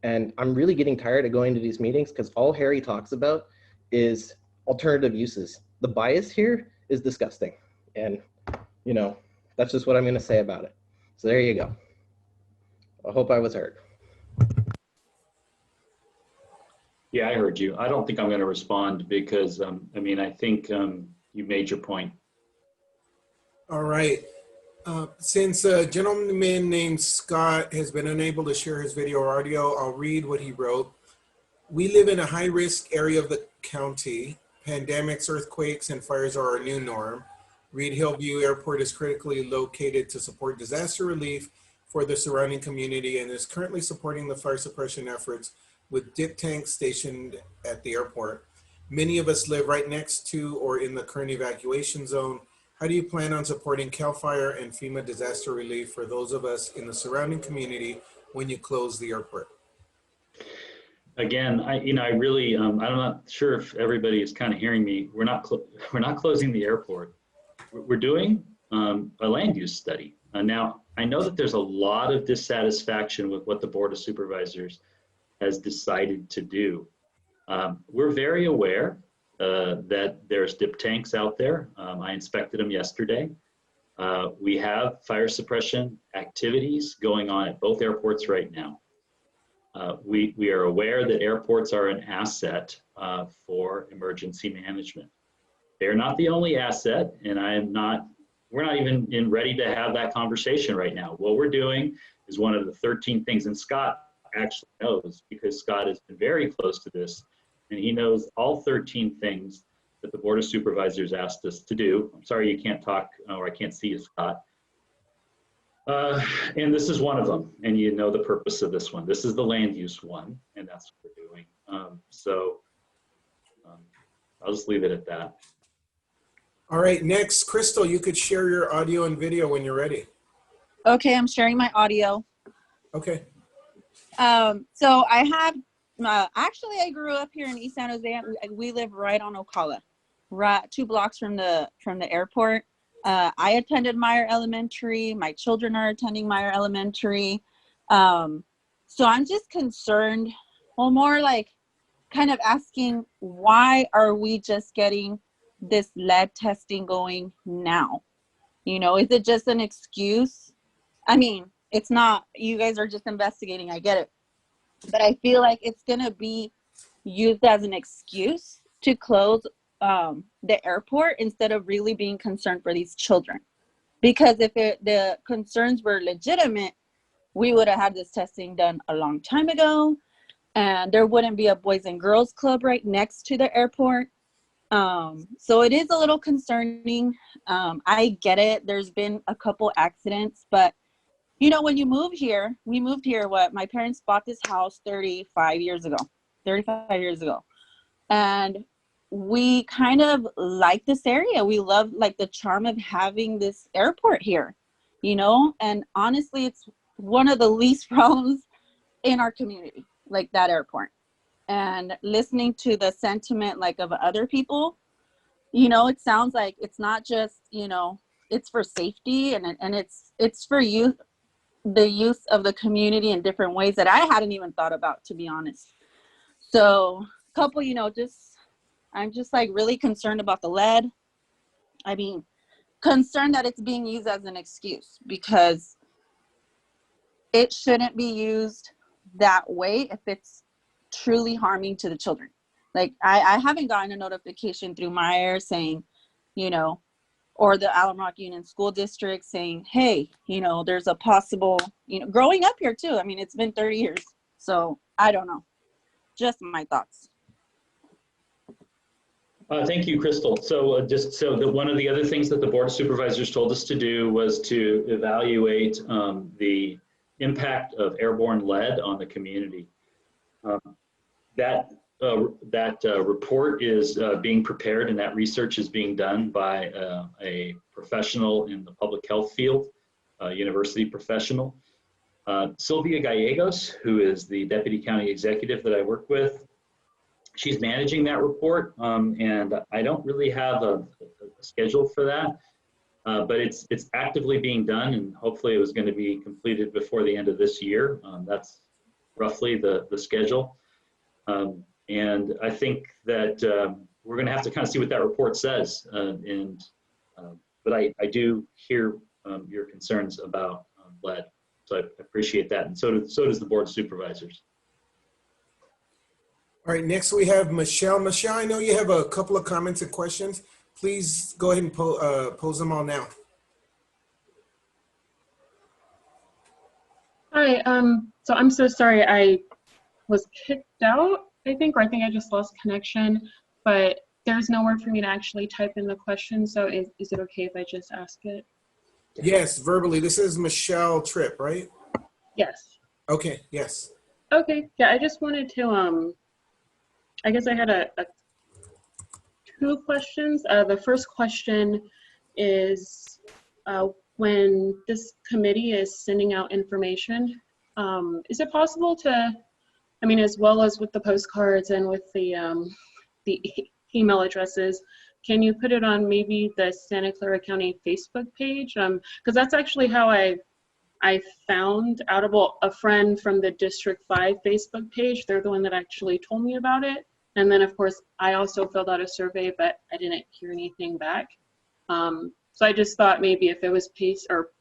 And I'm really getting tired of going to these meetings because all Harry talks about is alternative uses. The bias here is disgusting. And, you know, that's just what I'm going to say about it. So there you go. I hope I was heard. Yeah, I heard you. I don't think I'm going to respond because, I mean, I think you made your point. All right. Since a gentleman named Scott has been unable to share his video or audio, I'll read what he wrote. We live in a high-risk area of the county. Pandemics, earthquakes, and fires are our new norm. Reid Hillview Airport is critically located to support disaster relief for the surrounding community and is currently supporting the fire suppression efforts with dip tanks stationed at the airport. Many of us live right next to or in the current evacuation zone. How do you plan on supporting CAL FIRE and FEMA disaster relief for those of us in the surrounding community when you close the airport? Again, I really, I'm not sure if everybody is kind of hearing me. We're not closing the airport. We're doing a land use study. Now, I know that there's a lot of dissatisfaction with what the Board of Supervisors has decided to do. We're very aware that there's dip tanks out there. I inspected them yesterday. We have fire suppression activities going on at both airports right now. We are aware that airports are an asset for emergency management. They're not the only asset, and we're not even ready to have that conversation right now. What we're doing is one of the 13 things, and Scott actually knows because Scott has been very close to this, and he knows all 13 things that the Board of Supervisors asked us to do. I'm sorry you can't talk, or I can't see you, Scott. And this is one of them, and you know the purpose of this one. This is the land use one, and that's what we're doing. I'll just leave it at that. All right, next, Crystal, you could share your audio and video when you're ready. Okay, I'm sharing my audio. Okay. So I have, actually I grew up here in East San Jose. We live right on Ocala, right 2 blocks from the airport. I attended Meyer Elementary. My children are attending Meyer Elementary. So I'm just concerned, well, more like kind of asking, why are we just getting this lead testing going now? You know, is it just an excuse? I mean, it's not, you guys are just investigating, I get it. But I feel like it's gonna be used as an excuse to close the airport instead of really being concerned for these children. Because if the concerns were legitimate, we would have had this testing done a long time ago, and there wouldn't be a Boys and Girls Club right next to the airport. So it is a little concerning. I get it. There's been a couple accidents, but you know, when you move here, we moved here, my parents bought this house 35 years ago. And we kind of like this area. We love like the charm of having this airport here, you know, and honestly, it's one of the least problems in our community, like that airport. And listening to the sentiment like of other people, you know, it sounds like it's not just, you know, it's for safety and it's for youth, the use of the community in different ways that I hadn't even thought about, to be honest. So couple, you know, I'm just like really concerned about the lead. I mean, concerned that it's being used as an excuse because it shouldn't be used that way if it's truly harming to the children. Like I haven't gotten a notification through Meyer saying, you know, or the Alum Rock Union School District saying, hey, you know, there's a possible, you know, growing up here too. I mean, it's been 30 years. So I don't know. Just my thoughts. Thank you, Crystal. So one of the other things that the Board of Supervisors told us to do was to evaluate the impact of airborne lead on the community. That report is being prepared, and that research is being done by a professional in the public health field, a university professional. Sylvia Gallegos, who is the Deputy County Executive that I work with, she's managing that report, and I don't really have a schedule for that, but it's actively being done, and hopefully it was going to be completed before the end of this year. That's roughly the schedule. And I think that we're going to have to kind of see what that report says. But I do hear your concerns about lead, so I appreciate that, and so does the Board of Supervisors. All right, next we have Michelle. Michelle, I know you have a couple of comments and questions. Please go ahead and pose them all now. Hi, so I'm so sorry I was kicked out, I think I just lost connection, but there's nowhere for me to actually type in the question, so is it okay if I just ask it? Yes, verbally. This is Michelle Tripp, right? Yes. Okay, yes. Okay, yeah, I just wanted to, I guess I had two questions. The first question is, when this committee is sending out information, is it possible to, I mean, as well as with the postcards and with the email addresses, can you put it on maybe the Santa Clara County Facebook page? Because that's actually how I found out about a friend from the District 5 Facebook page. They're the one that actually told me about it. And then, of course, I also filled out a survey, but I didn't hear anything back. So I just thought maybe if it was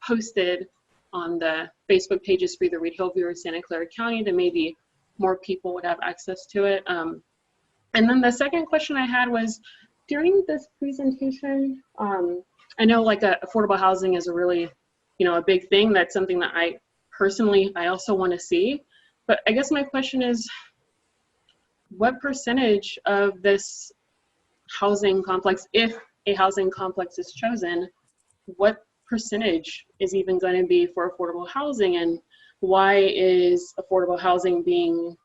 posted on the Facebook pages for either Reid Hillview or Santa Clara County, then maybe more people would have access to it. And then the second question I had was, during this presentation, I know like affordable housing is a really, a big thing. That's something that I also want to see. But I guess my question is, what percentage of this housing complex, if a housing complex is chosen, what percentage is even going to be for affordable housing, and why is affordable housing being,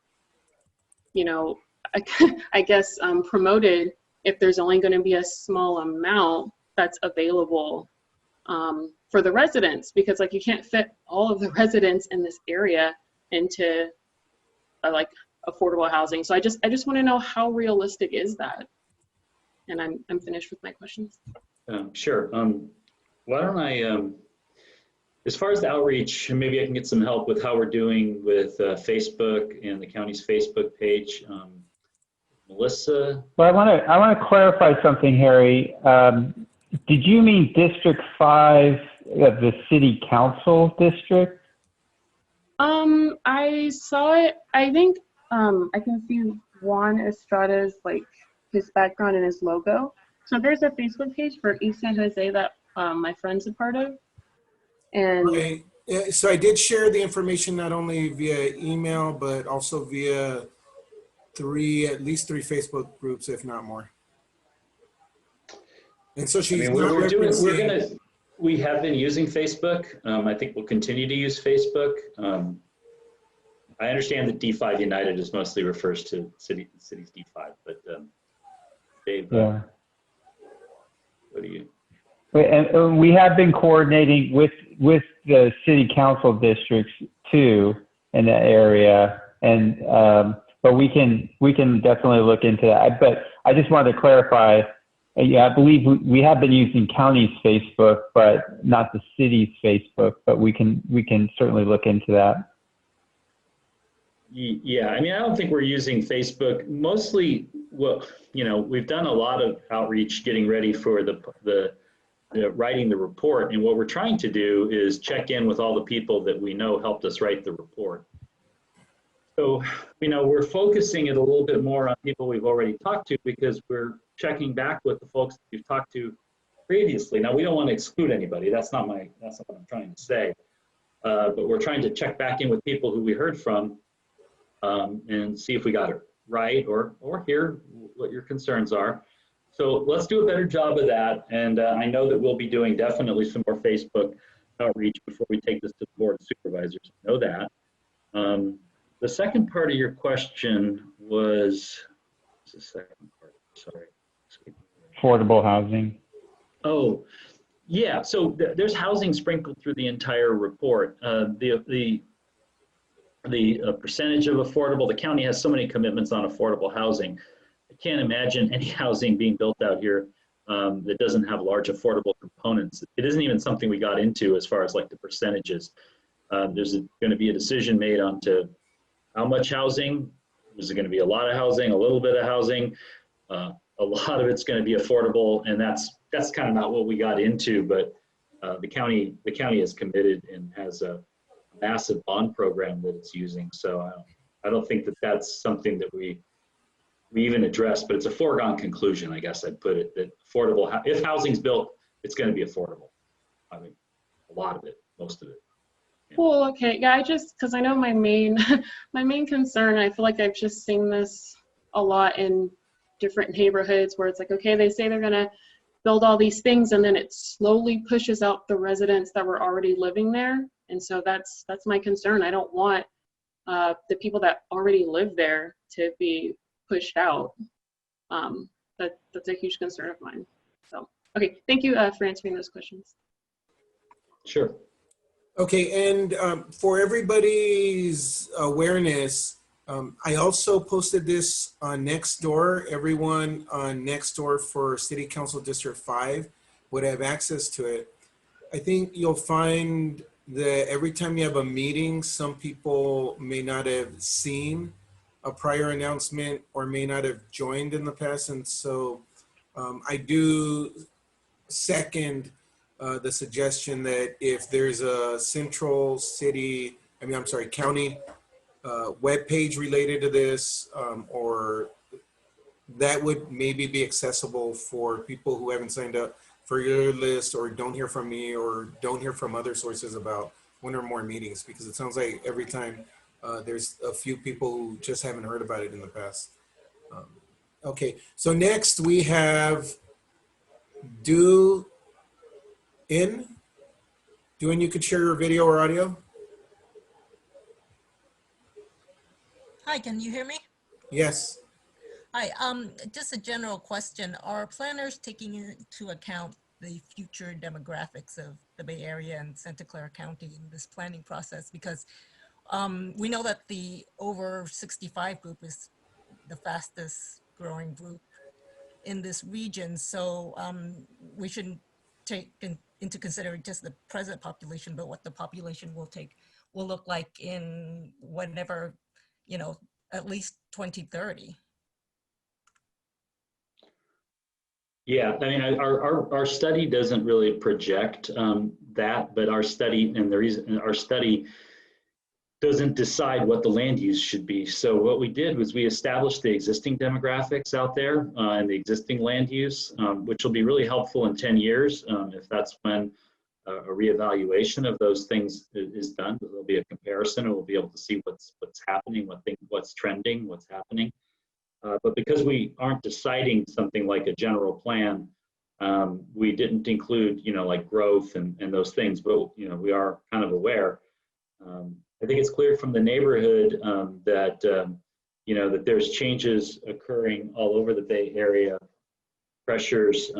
I guess promoted if there's only going to be a small amount that's available for the residents? Because like you can't fit all of the residents in this area into like affordable housing. So I just want to know, how realistic is that? And I'm finished with my questions. Sure. Why don't I, as far as the outreach, maybe I can get some help with how we're doing with Facebook and the county's Facebook page. Melissa? Well, I want to clarify something, Harry. Did you mean District 5 of the City Council District? I saw it. I think I can see Juan Estrada's, like, his background and his logo. So there's a Facebook page for East San Jose that my friend's a part of. And okay. So I did share the information not only via email, but also via at least three Facebook groups, if not more. And so she's we have been using Facebook. I think we'll continue to use Facebook. I understand that D5 United is mostly refers to cities D5, but Dave, yeah. What do you? And we have been coordinating with the city council districts too in that area, and but we can definitely look into that. But I just wanted to clarify. Yeah, I believe we have been using county's Facebook, but not the city's Facebook. But we can certainly look into that. Yeah, I mean, I don't think we're using Facebook. Mostly, well, we've done a lot of outreach getting ready for the writing the report, and what we're trying to do is check in with all the people that we know helped us write the report. So, we're focusing it a little bit more on people we've already talked to because we're checking back with the folks that we've talked to previously. Now, we don't want to exclude anybody. That's not what I'm trying to say. But we're trying to check back in with people who we heard from and see if we got it right or hear what your concerns are. So let's do a better job of that. And I know that we'll be doing definitely some more Facebook outreach before we take this to the board of supervisors. I know that. The second part of your question was, what's the second part? Sorry. Affordable housing. Oh, yeah. So there's housing sprinkled through the entire report. The percentage of affordable, the county has so many commitments on affordable housing. I can't imagine any housing being built out here that doesn't have large affordable components. It isn't even something we got into as far as like the percentages. There's going to be a decision made on to how much housing. Is it going to be a lot of housing, a little bit of housing? A lot of it's going to be affordable, and that's kind of not what we got into. But the county is committed and has a massive bond program that it's using. So I don't think that that's something that we even address, but it's a foregone conclusion, I guess I'd put it, that affordable, if housing's built, it's going to be affordable. I mean, a lot of it, most of it. Yeah. Cool. Okay. Yeah. Because I know my main concern, I feel like I've just seen this a lot in different neighborhoods where it's like, okay, they say they're going to build all these things and then it slowly pushes out the residents that were already living there. And so that's my concern. I don't want the people that already live there to be pushed out. That's a huge concern of mine. So, okay, thank you for answering those questions. Sure. Okay, and for everybody's awareness, I also posted this on Nextdoor. Everyone on Nextdoor for City Council District 5 would have access to it. I think you'll find that every time you have a meeting, some people may not have seen a prior announcement or may not have joined in the past. And so I do second the suggestion that if there's a central county webpage related to this, or that would maybe be accessible for people who haven't signed up for your list or don't hear from me or don't hear from other sources about one or more meetings, because it sounds like every time there's a few people who just haven't heard about it in the past. Okay, so next we have Duin, you could share your video or audio. Hi, can you hear me? Yes. Hi, just a general question. Are planners taking into account the future demographics of the Bay Area and Santa Clara County in this planning process? Because we know that the over 65 group is the fastest growing group in this region. So we shouldn't take into consideration just the present population, but what the population will look like in whenever, at least 2030. Yeah, I mean, our study doesn't really project that, but our study, and the reason our study doesn't decide what the land use should be. So what we did was we established the existing demographics out there and the existing land use, which will be really helpful in 10 years if that's when a reevaluation of those things is done. There'll be a comparison, and we'll be able to see what's happening, what's trending, what's happening. But because we aren't deciding something like a general plan, we didn't include, like growth and those things, but, we are kind of aware. I think it's clear from the neighborhood that, that there's changes occurring all over the Bay Area, pressures,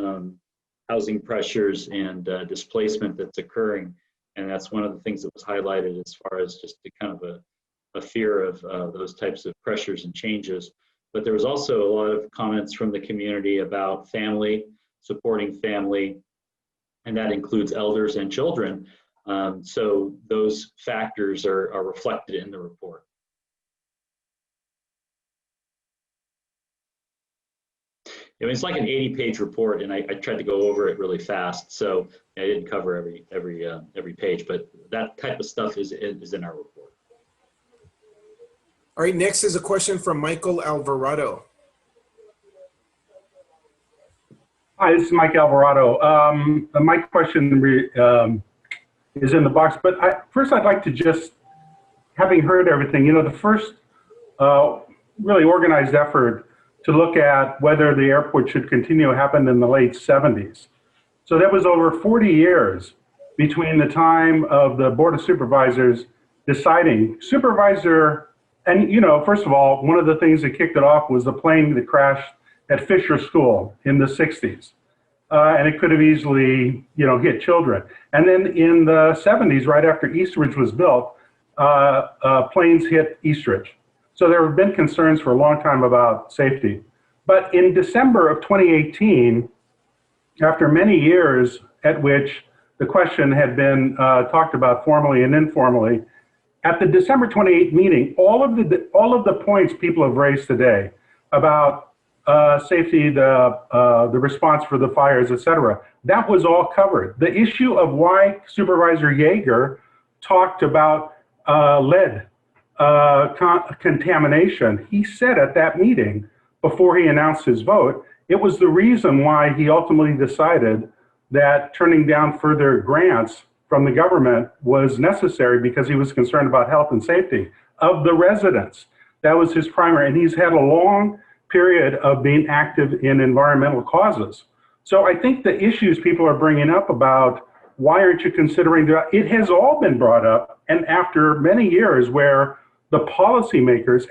housing pressures, and displacement that's occurring. And that's one of the things that was highlighted as far as just kind of a fear of those types of pressures and changes. But there was also a lot of comments from the community about family, supporting family, and that includes elders and children. So those factors are reflected in the report. I mean, it's like an 80-page report, and I tried to go over it really fast, so I didn't cover every page, but that type of stuff is in our report. All right, next is a question from Michael Alvarado. Hi, this is Mike Alvarado. My question is in the box, but first I'd like to just, having heard everything, you know, the first really organized effort to look at whether the airport should continue happened in the late 70s. So that was over 40 years between the time of the Board of Supervisors deciding. Supervisor, and you know, first of all, one of the things that kicked it off was the plane that crashed at Fisher School in the 60s. And it could have easily, you know, hit children. And then in the 70s, right after Eastridge was built, planes hit Eastridge. So there have been concerns for a long time about safety. But in December of 2018, after many years at which the question had been talked about formally and informally, at the December 28th meeting, all of the points people have raised today about safety, the response for the fires, et cetera, that was all covered. The issue of why Supervisor Yeager talked about lead contamination, he said at that meeting before he announced his vote, it was the reason why he ultimately decided that turning down further grants from the government was necessary because he was concerned about health and safety of the residents. That was his primary, and he's had a long period of being active in environmental causes. So I think the issues people are bringing up about why aren't you considering that, it has all been brought up, and after many years where the policymakers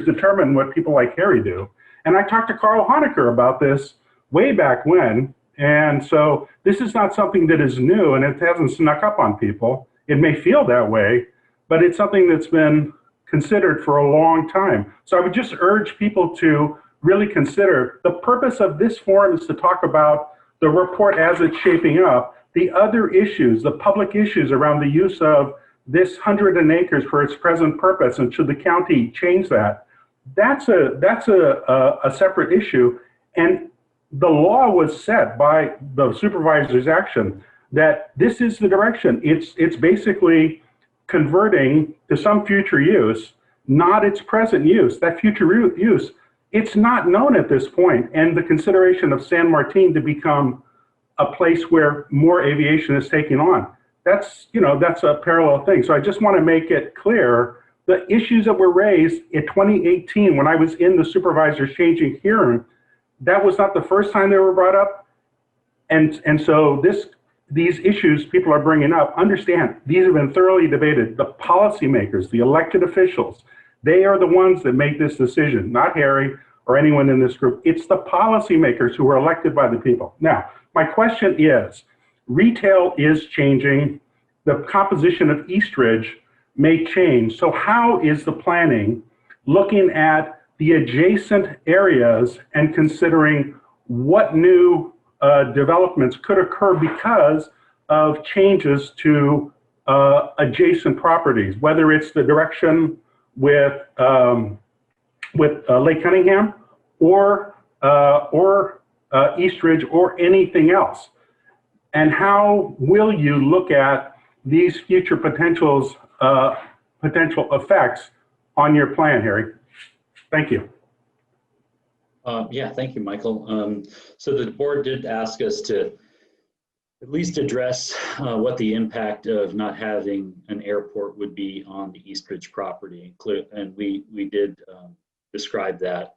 determine what people like Harry do. And I talked to Carl Honecker about this way back when, and so this is not something that is new and it hasn't snuck up on people. It may feel that way, but it's something that's been considered for a long time. So I would just urge people to really consider, the purpose of this forum is to talk about the report as it's shaping up, the other issues, the public issues around the use of this 100 acres for its present purpose, and should the county change that? That's a separate issue. And the law was set by the supervisor's action that this is the direction. It's basically converting to some future use, not its present use. That future use, it's not known at this point. And the consideration of San Martin to become a place where more aviation is taking on, that's a parallel thing. So I just want to make it clear, the issues that were raised in 2018 when I was in the supervisor's changing hearing, that was not the first time they were brought up. And so these issues people are bringing up, understand, these have been thoroughly debated. The policymakers, the elected officials, they are the ones that make this decision, not Harry or anyone in this group. It's the policymakers who are elected by the people. Now, my question is, retail is changing. The composition of Eastridge may change. So how is the planning looking at the adjacent areas and considering what new developments could occur because of changes to adjacent properties, whether it's the direction with Lake Cunningham or Eastridge or anything else? And how will you look at these future potential effects on your plan, Harry? Thank you. Yeah, thank you, Michael. So the board did ask us to at least address what the impact of not having an airport would be on the Eastridge property. And we did describe that,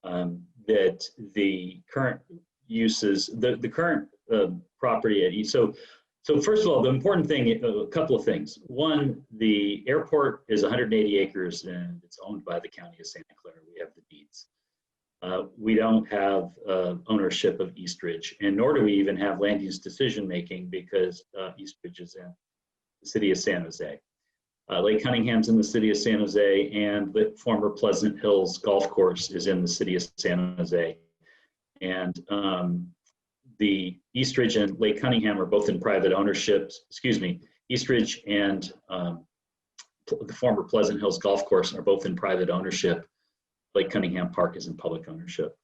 that the current uses, the current property at East. So first of all, the important thing, a couple of things. One, the airport is 180 acres and it's owned by the county of Santa Clara. We have the deeds. We don't have ownership of Eastridge, and nor do we even have land use decision making because Eastridge is in the city of San Jose. Lake Cunningham's in the city of San Jose, and the former Pleasant Hills Golf Course is in the city of San Jose. And the Eastridge and Lake Cunningham are both in private ownership. Excuse me, Eastridge and the former Pleasant Hills Golf Course are both in private ownership. Lake Cunningham Park is in public ownership.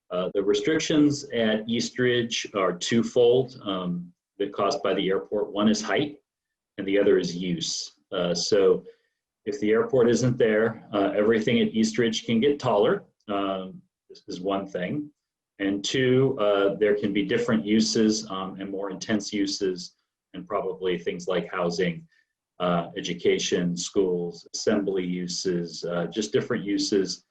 The restrictions at Eastridge are twofold that caused by the airport. One is height and the other is use. So If the airport isn't there, everything at Eastridge can get taller. This is one thing. And two, there can be different uses and more intense uses, and probably things like housing, education, schools, assembly uses, just different uses.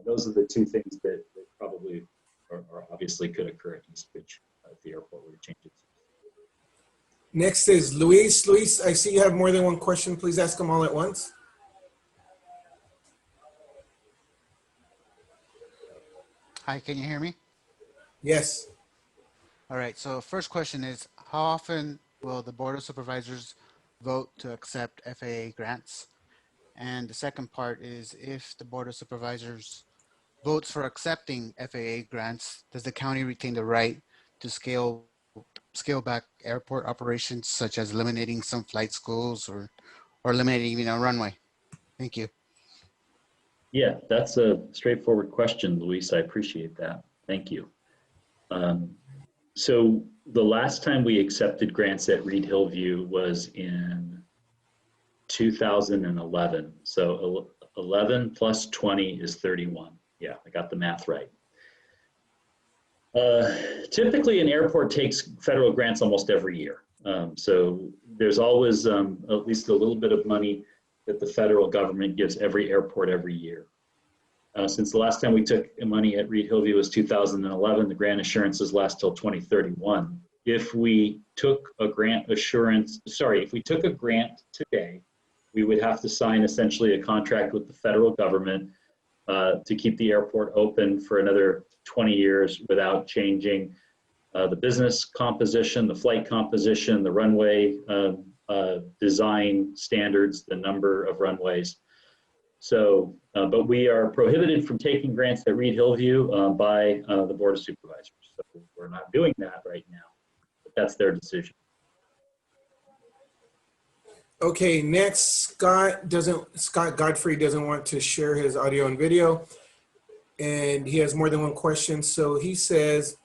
Those are the two things that probably or obviously could occur at Eastridge at the airport where we change it. Next is Luis. Luis, I see you have more than one question. Please ask them all at once. Hi, can you hear me? Yes. All right, so first question is, how often will the Board of Supervisors vote to accept FAA grants? And the second part is, if the Board of Supervisors votes for accepting FAA grants, does the county retain the right to scale back airport operations, such as eliminating some flight schools or eliminating even a runway? Thank you. Yeah, that's a straightforward question, Luis. I appreciate that. Thank you. So the last time we accepted grants at Reid Hillview was in 2011. So 11 plus 20 is 31. Yeah, I got the math right. Typically, an airport takes federal grants almost every year. So there's always at least a little bit of money that the federal government gives every airport every year. Since the last time we took money at Reid Hillview was 2011, the grant assurances last till 2031. If we took a grant if we took a grant today, we would have to sign essentially a contract with the federal government to keep the airport open for another 20 years without changing the business composition, the flight composition, the runway design standards, the number of runways. So, but we are prohibited from taking grants at Reid Hillview by the Board of Supervisors. So we're not doing that right now, but that's their decision. Okay, next, Scott Godfrey doesn't want to share his audio and video, and he has more than one question. So he says,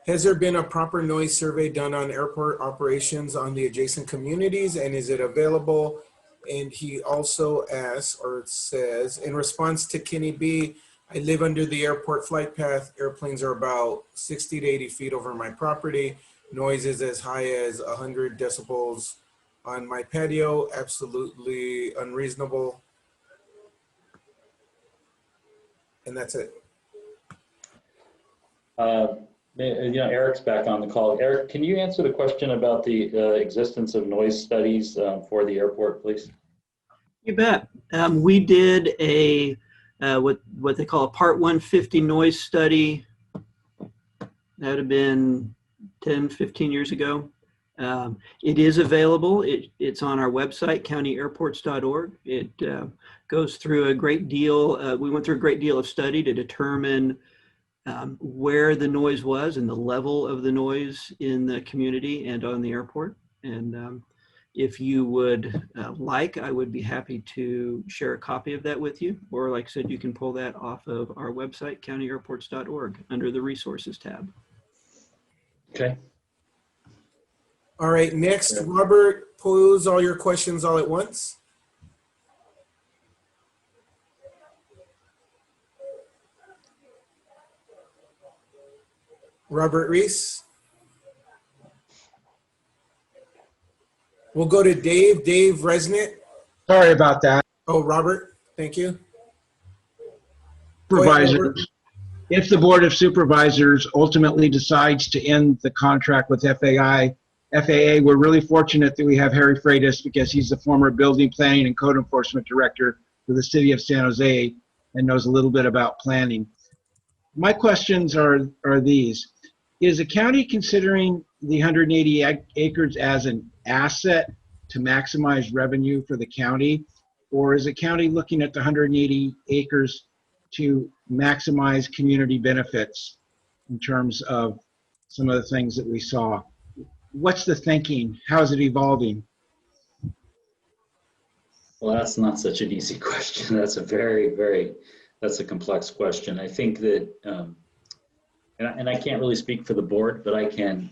has there been a proper noise survey done on airport operations on the adjacent communities, and is it available? And he also asks, or says, in response to Kenny B, I live under the airport flight path. Airplanes are about 60 to 80 feet over my property. Noise is as high as 100 decibels on my patio. Absolutely unreasonable. And that's it. Eric's back on the call. Eric, can you answer the question about the existence of noise studies for the airport, please? You bet. We did a what they call a Part 150 noise study. That would have been 10, 15 years ago. It is available. It's on our website, countyairports.org. It goes through a great deal. We went through a great deal of study to determine where the noise was and the level of the noise in the community and on the airport. And if you would like, I would be happy to share a copy of that with you. Or like I said, you can pull that off of our website, countyairports.org, under the resources tab. Okay. All right, next, Robert, pose all your questions all at once. Robert Reese. We'll go to Dave Resnick. Sorry about that. Oh, Robert, thank you. Supervisors, if the Board of Supervisors ultimately decides to end the contract with FAA, we're really fortunate that we have Harry Freitas, because he's the former building planning and code enforcement director for the city of San Jose and knows a little bit about planning. My questions are these. Is the county considering the 180 acres as an asset to maximize revenue for the county? Or is the county looking at the 180 acres to maximize community benefits in terms of some of the things that we saw? What's the thinking? How is it evolving? Well, that's not such an easy question. That's a that's a complex question. I think that, and I can't really speak for the board, but I can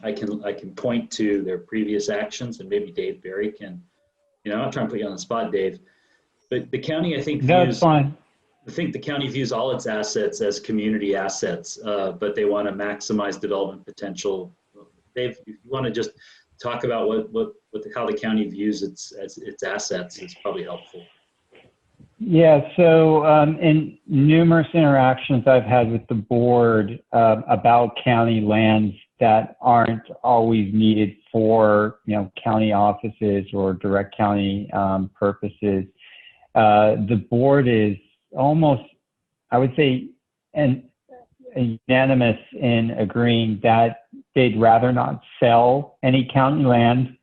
point to their previous actions, and maybe Dave Barry can, I'm not trying to put you on the spot, Dave, But the county, I think, That's views, fine. I think the county views all its assets as community assets, but they want to maximize development potential. Dave, if you want to just talk about how the county views its assets, is probably helpful. Yeah, so in numerous interactions I've had with the board about county lands that aren't always needed for, county offices or direct county purposes, the board is almost, I would say, unanimous in agreeing that they'd rather not sell any county land,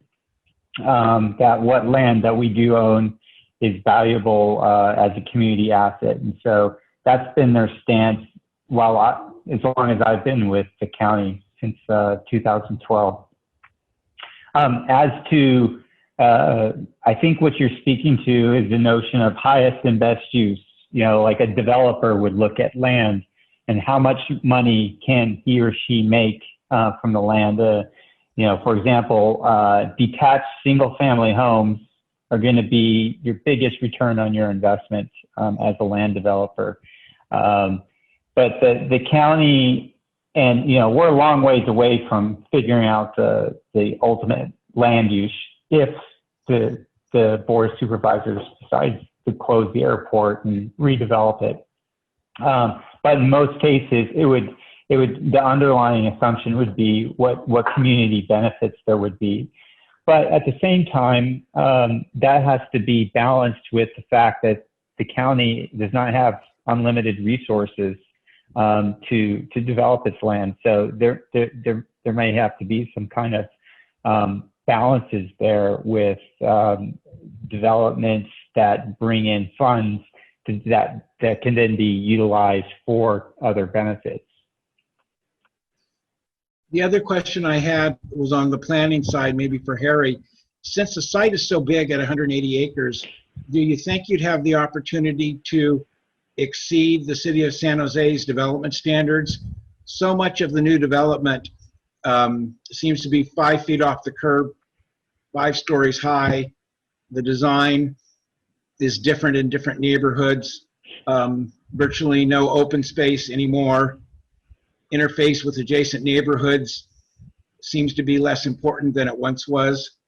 that what land that we do own is valuable as a community asset. And so that's been their stance as long as I've been with the county, since 2012. As to, I think what you're speaking to is the notion of highest and best use. Like a developer would look at land and how much money can he or she make from the land. For example, detached single-family homes are going to be your biggest return on your investment as a land developer. But the county, and we're a long ways away from figuring out the ultimate land use if the board of supervisors decides to close the airport and redevelop it. But in most cases, the underlying assumption would be what community benefits there would be. But at the same time, that has to be balanced with the fact that the county does not have unlimited resources to develop its land. So there may have to be some kind of balances there with developments that bring in funds that can then be utilized for other benefits. The other question I had was on the planning side, maybe for Harry. Since the site is so big at 180 acres, do you think you'd have the opportunity to exceed the city of San Jose's development standards? So much of the new development seems to be 5 feet off the curb, 5 stories high. The design is different in different neighborhoods. Virtually no open space anymore. Interface with adjacent neighborhoods seems to be less important than it once was.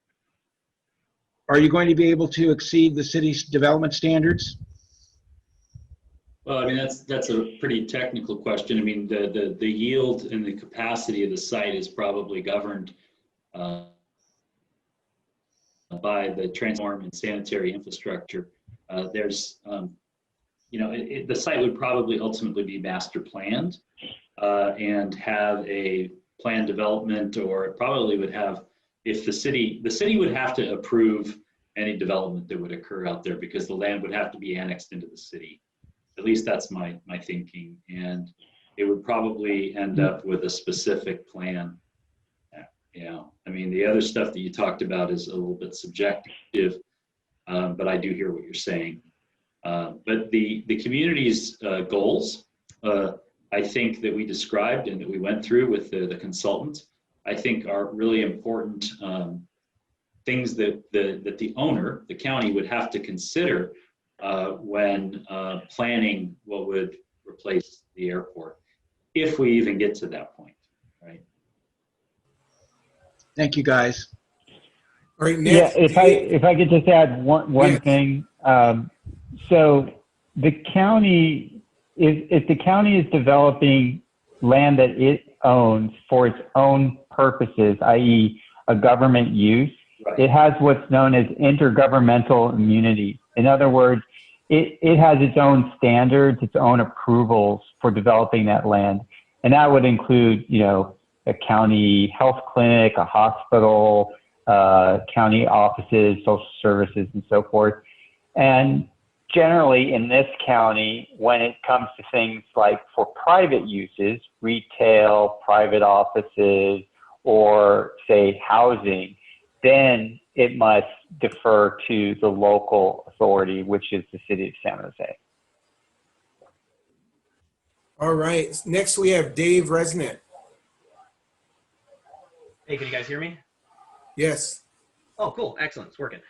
Are you going to be able to exceed the city's development standards? Well, I mean, that's a pretty technical question. I mean, the yield and the capacity of the site is probably governed by the transform and sanitary infrastructure. There's, the site would probably ultimately be master planned and have a planned development, or it probably would have, if the city would have to approve any development that would occur out there, because the land would have to be annexed into the city. At least that's my thinking. And it would probably end up with a specific plan. I mean, the other stuff that you talked about is a little bit subjective, but I do hear what you're saying. But the community's goals, I think that we described and that we went through with the consultant, I think are really important things that the owner, the county, would have to consider when planning what would replace the airport, if we even get to that point, right? Thank you, guys. All right, next. Yeah, if I could just add one thing. So the county, if the county is developing land that it owns for its own purposes, i.e. a government use, right, it has what's known as intergovernmental immunity. In other words, it has its own standards, its own approvals for developing that land. And that would include, a county health clinic, a hospital, county offices, social services, and so forth. And generally in this county, when it comes to things like for private uses, retail, private offices, or say housing, then it must defer to the local authority, which is the city of San Jose. All right, next we have Dave Resnick. Hey, can you guys hear me? Yes. Oh, cool. Excellent. It's working.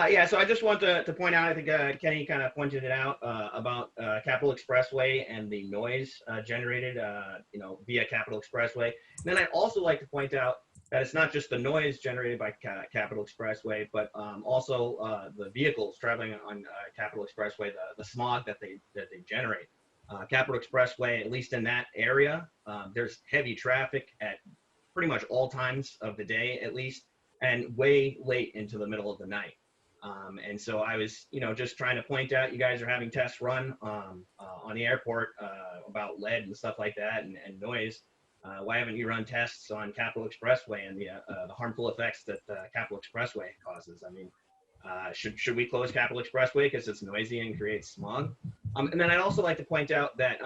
Yeah, so I just want to point out, I think Kenny kind of pointed it out about Capitol Expressway and the noise generated, via Capitol Expressway. And then I'd also like to point out that it's not just the noise generated by Capitol Expressway, but also the vehicles traveling on Capitol Expressway, the smog that they generate. Capitol Expressway, at least in that area, there's heavy traffic at pretty much all times of the day, at least, and way late into the middle of the night. And so I was, just trying to point out, you guys are having tests run on the airport about lead and stuff like that, and noise. Why haven't you run tests on Capitol Expressway and the harmful effects that Capitol Expressway causes? I mean, should we close Capitol Expressway because it's noisy and creates smog? And then I'd also like to point out that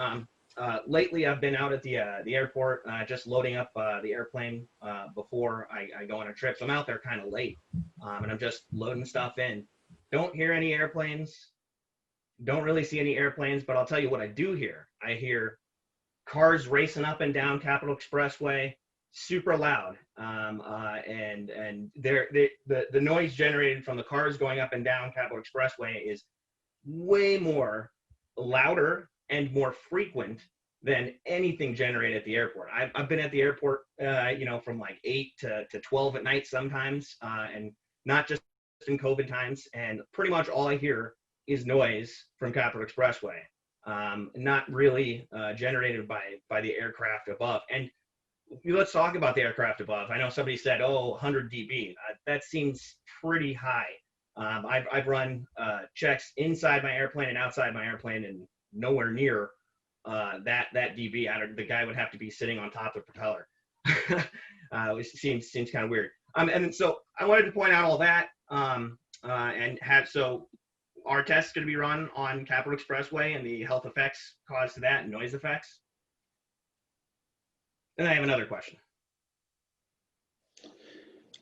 lately I've been out at the airport just loading up the airplane before I go on a trip. So I'm out there kind of late, and I'm just loading stuff in. Don't hear any airplanes. Don't really see any airplanes, but I'll tell you what I do hear. I hear cars racing up and down Capitol Expressway, super loud, and the noise generated from the cars going up and down Capitol Expressway is way more louder and more frequent than anything generated at the airport. I've been at the airport, from like 8 to 12 at night sometimes, and not just in COVID times. And pretty much all I hear is noise from Capitol Expressway, not really generated by the aircraft above. And let's talk about the aircraft above. I know somebody said, 100 dB. That seems pretty high. I've run checks inside my airplane and outside my airplane, and nowhere near that dB. The guy would have to be sitting on top of the propeller. Which seems kind of weird. And so I wanted to point out all that, so our test is going to be run on Capitol Expressway and the health effects caused to that and noise effects. And I have another question.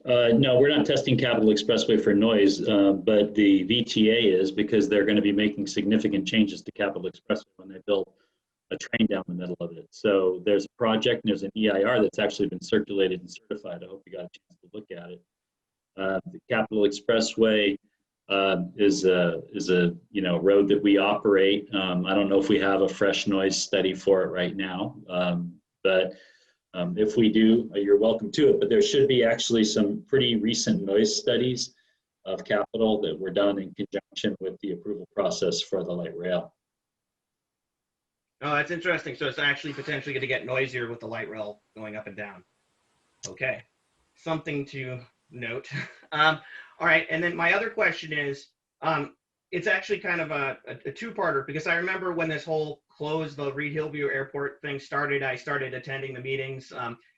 No, we're not testing Capitol Expressway for noise, but the VTA is, because they're going to be making significant changes to Capitol Expressway when they build a train down the middle of it. So there's a project and there's an EIR that's actually been circulated and certified. I hope you got a chance to look at it. The Capitol Expressway is a road that we operate. I don't know if we have a fresh noise study for it right now, but if we do, you're welcome to it. But there should be actually some pretty recent noise studies of Capitol that were done in conjunction with the approval process for the light rail. Oh, that's interesting. So it's actually potentially going to get noisier with the light rail going up and down. Okay, something to note. All right, and then my other question is, it's actually kind of a two-parter, because I remember when this whole close the Reid Hillview Airport thing started, I started attending the meetings.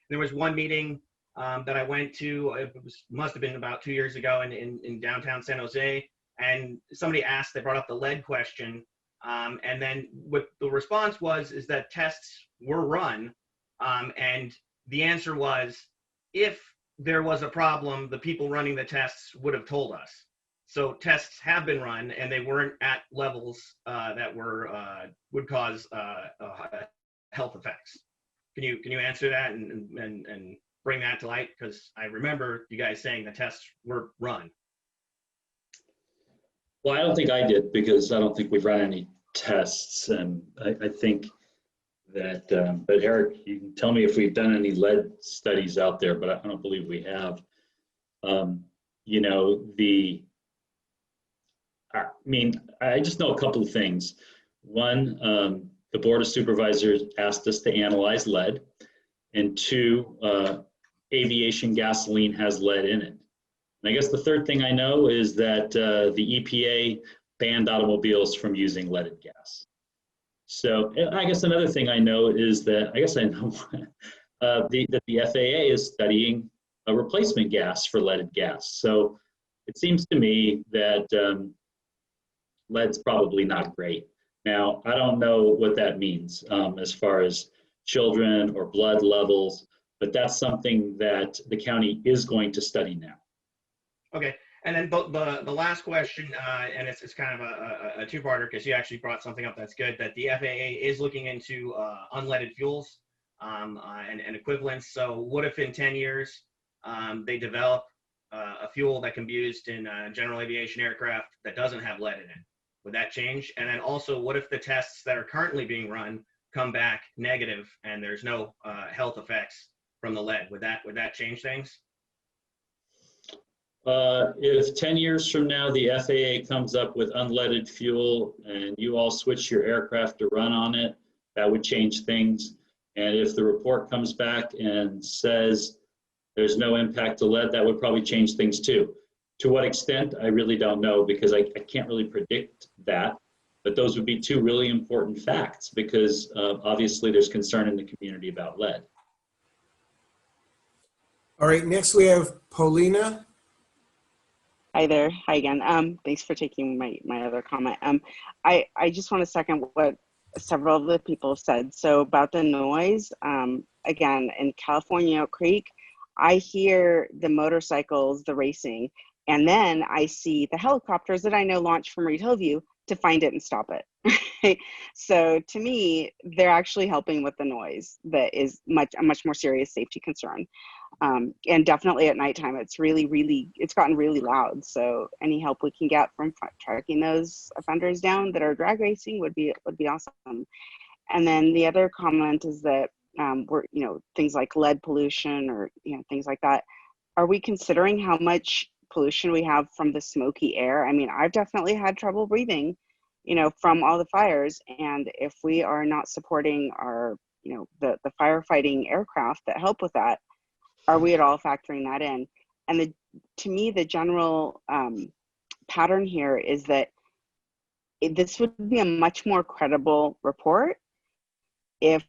There was one meeting that I went to, must have been about 2 years ago in downtown San Jose, and somebody asked, they brought up the lead question, and then what the response was is that tests were run, and the answer was, if there was a problem, the people running the tests would have told us. So tests have been run, and they weren't at levels that would cause health effects. Can you answer that and bring that to light? Because I remember you guys saying the tests were run. Well, I don't think I did, because I don't think we've run any tests, and I think that, but Eric, you can tell me if we've done any lead studies out there, but I don't believe we have. I just know a couple of things. One, the Board of Supervisors asked us to analyze lead, and two, aviation gasoline has lead in it. And I guess the third thing I know is that the EPA banned automobiles from using leaded gas. So I guess another thing I know is that, that the FAA is studying a replacement gas for leaded gas. So it seems to me that lead's probably not great. Now, I don't know what that means as far as children or blood levels, but that's something that the county is going to study now. Okay, and then the last question, and it's kind of a two-parter, because you actually brought something up that's good, that the FAA is looking into unleaded fuels and equivalents. So what if in 10 years they develop a fuel that can be used in general aviation aircraft that doesn't have lead in it? Would that change? And then also, what if the tests that are currently being run come back negative and there's no health effects from the lead? Would that change things? If 10 years from now the FAA comes up with unleaded fuel and you all switch your aircraft to run on it, that would change things. And if the report comes back and says there's no impact to lead, that would probably change things too. To what extent, I really don't know, because I can't really predict that. But those would be two really important facts, because obviously there's concern in the community about lead. All right, next we have Paulina. Hi there. Hi again. Thanks for taking my other comment. I just want to second what several of the people said. So about the noise, again, in California, Oak Creek, I hear the motorcycles, the racing, and then I see the helicopters that I know launch from Reid Hillview to find it and stop it. So to me, they're actually helping with the noise that is a much more serious safety concern. And definitely at nighttime, it's gotten really loud. So any help we can get from tracking those offenders down that are drag racing would be awesome. And then the other comment is that we're, things like lead pollution or, things like that. Are we considering how much pollution we have from the smoky air? I mean, I've definitely had trouble breathing, from all the fires. And if we are not supporting our, the firefighting aircraft that help with that, are we at all factoring that in? And to me, the general pattern here is that this would be a much more credible report if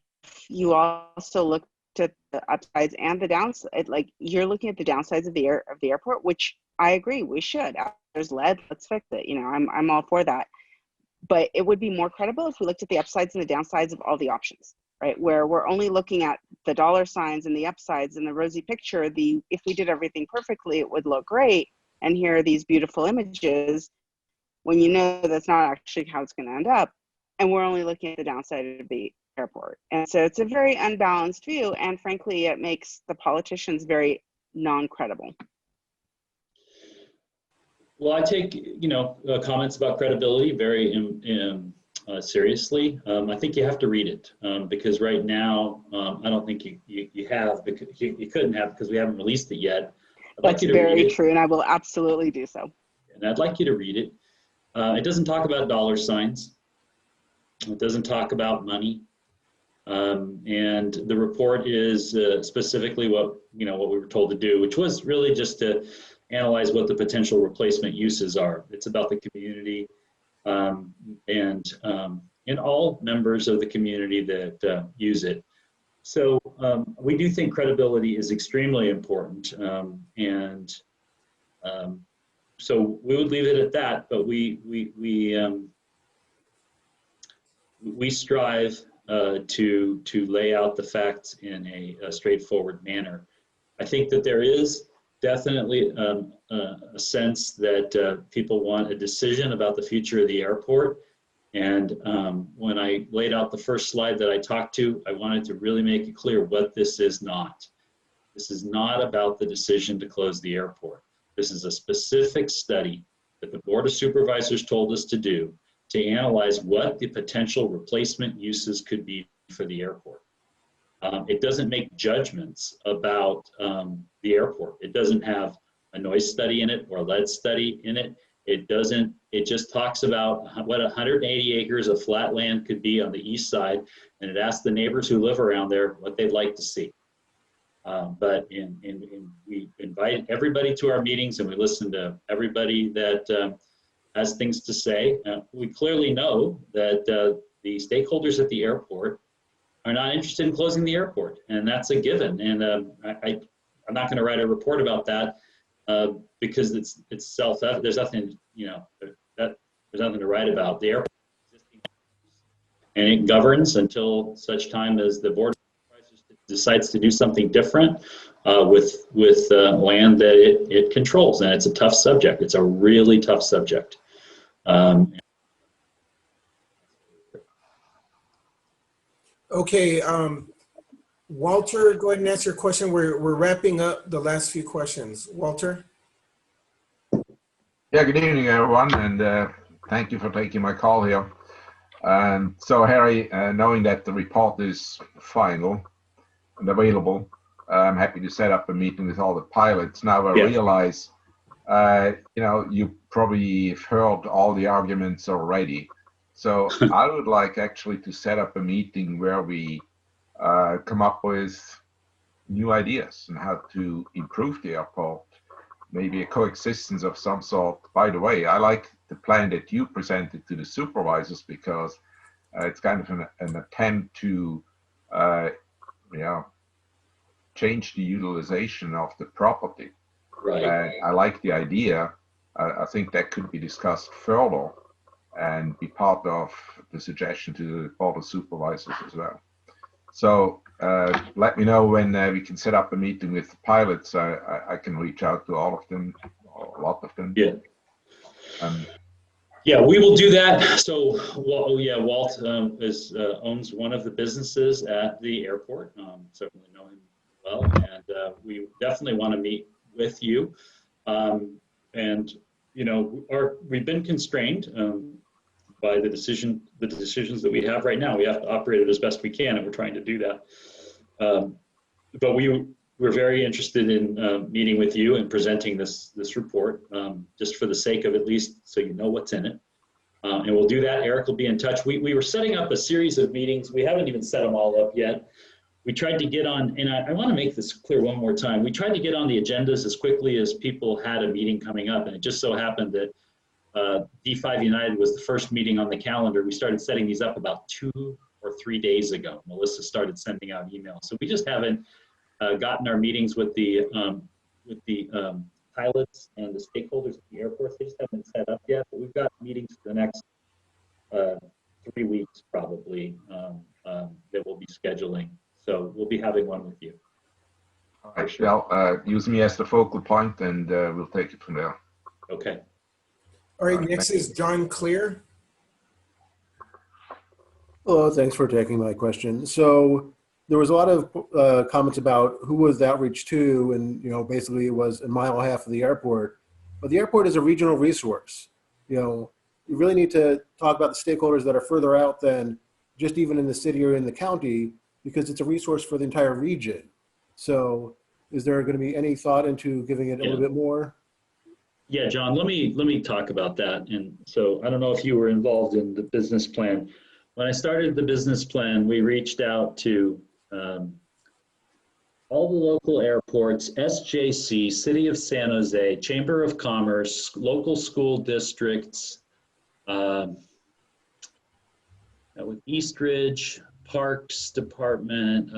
you also looked at the upsides and the downsides. Like, you're looking at the downsides of the airport, which I agree we should. There's lead, let's fix it. I'm all for that. But it would be more credible if we looked at the upsides and the downsides of all the options. Right, where we're only looking at the dollar signs and the upsides and the rosy picture. If we did everything perfectly, it would look great. And here are these beautiful images, when that's not actually how it's going to end up. And we're only looking at the downside of the airport. And so it's a very unbalanced view. And frankly, it makes the politicians very non-credible. Well, I take comments about credibility very seriously. I think you have to read it because right now I don't think you have, because you couldn't have, because we haven't released it yet. That's very true, and I will absolutely do so. And I'd like you to read it. It doesn't talk about dollar signs. It doesn't talk about money. And the report is specifically what we were told to do, which was really just to analyze what the potential replacement uses are. It's about the community. And all members of the community that use it. So we do think credibility is extremely important, so we would leave it at that. But we strive to lay out the facts in a straightforward manner. I think that there is definitely a sense that people want a decision about the future of the airport. And when I laid out the first slide that I talked to, I wanted to really make it clear what this is not. This is not about the decision to close the airport. This is a specific study that the Board of Supervisors told us to do to analyze what the potential replacement uses could be for the airport. It doesn't make judgments about the airport. It doesn't have a noise study in it or a lead study in it. It just talks about what 180 acres of flat land could be on the east side, and it asks the neighbors who live around there what they'd like to see. But we invite everybody to our meetings, and we listen to everybody that has things to say. We clearly know that the stakeholders at the airport are not interested in closing the airport, and that's a given. And I'm not going to write a report about that because it's self-evident. There's nothing, there's nothing to write about. The airport is existing, and it governs until such time as the Board of Supervisors decides to do something different with land that it controls. And it's a tough subject. It's a really tough subject. Okay, Walter, go ahead and answer your question. We're wrapping up the last few questions. Walter? Yeah, good evening, everyone, and thank you for taking my call here. So, Harry, knowing that the report is final and available, I'm happy to set up a meeting with all the pilots. Now, I realize, you probably have heard all the arguments already. So, I would like actually to set up a meeting where we come up with new ideas on how to improve the airport. Maybe a coexistence of some sort. By the way, I like the plan that you presented to the supervisors because it's kind of an attempt to, change the utilization of the property. Right. I like the idea. I think that could be discussed further and be part of the suggestion to the board of supervisors as well. So let me know when we can set up a meeting with the pilots. I can reach out to all of them, or a lot of them. Yeah. Yeah, we will do that. So, Walt owns one of the businesses at the airport. Certainly know him well, and we definitely want to meet with you. We've been constrained by the decisions that we have right now. We have to operate it as best we can, and we're trying to do that. But we're very interested in meeting with you and presenting this report, just for the sake of at least so you know what's in it. And we'll do that. Eric will be in touch. We were setting up a series of meetings. We haven't even set them all up yet. We tried to get on, and I want to make this clear one more time. We tried to get on the agendas as quickly as people had a meeting coming up, and it just so happened that D5 United was the first meeting on the calendar. We started setting these up about 2 or 3 days ago. Melissa started sending out emails. So we just haven't gotten our meetings with the pilots and the stakeholders at the airports. They just haven't set up yet, but we've got meetings for the next 3 weeks probably that we'll be scheduling. So we'll be having one with you. All right, well, use me as the focal point, and we'll take it from there. Okay. All right, next is John Clear. Hello, thanks for taking my question. So there was a lot of comments about who was the outreach to, and basically it was 1.5 miles of the airport. But the airport is a regional resource. You really need to talk about the stakeholders that are further out than just even in the city or in the county, because it's a resource for the entire region. So is there going to be any thought into giving it a little bit more? Yeah, John, let me talk about that. And so I don't know if you were involved in the business plan. When I started the business plan, we reached out to all the local airports, SJC, City of San Jose, Chamber of Commerce, local school districts, with Eastridge, Parks Department,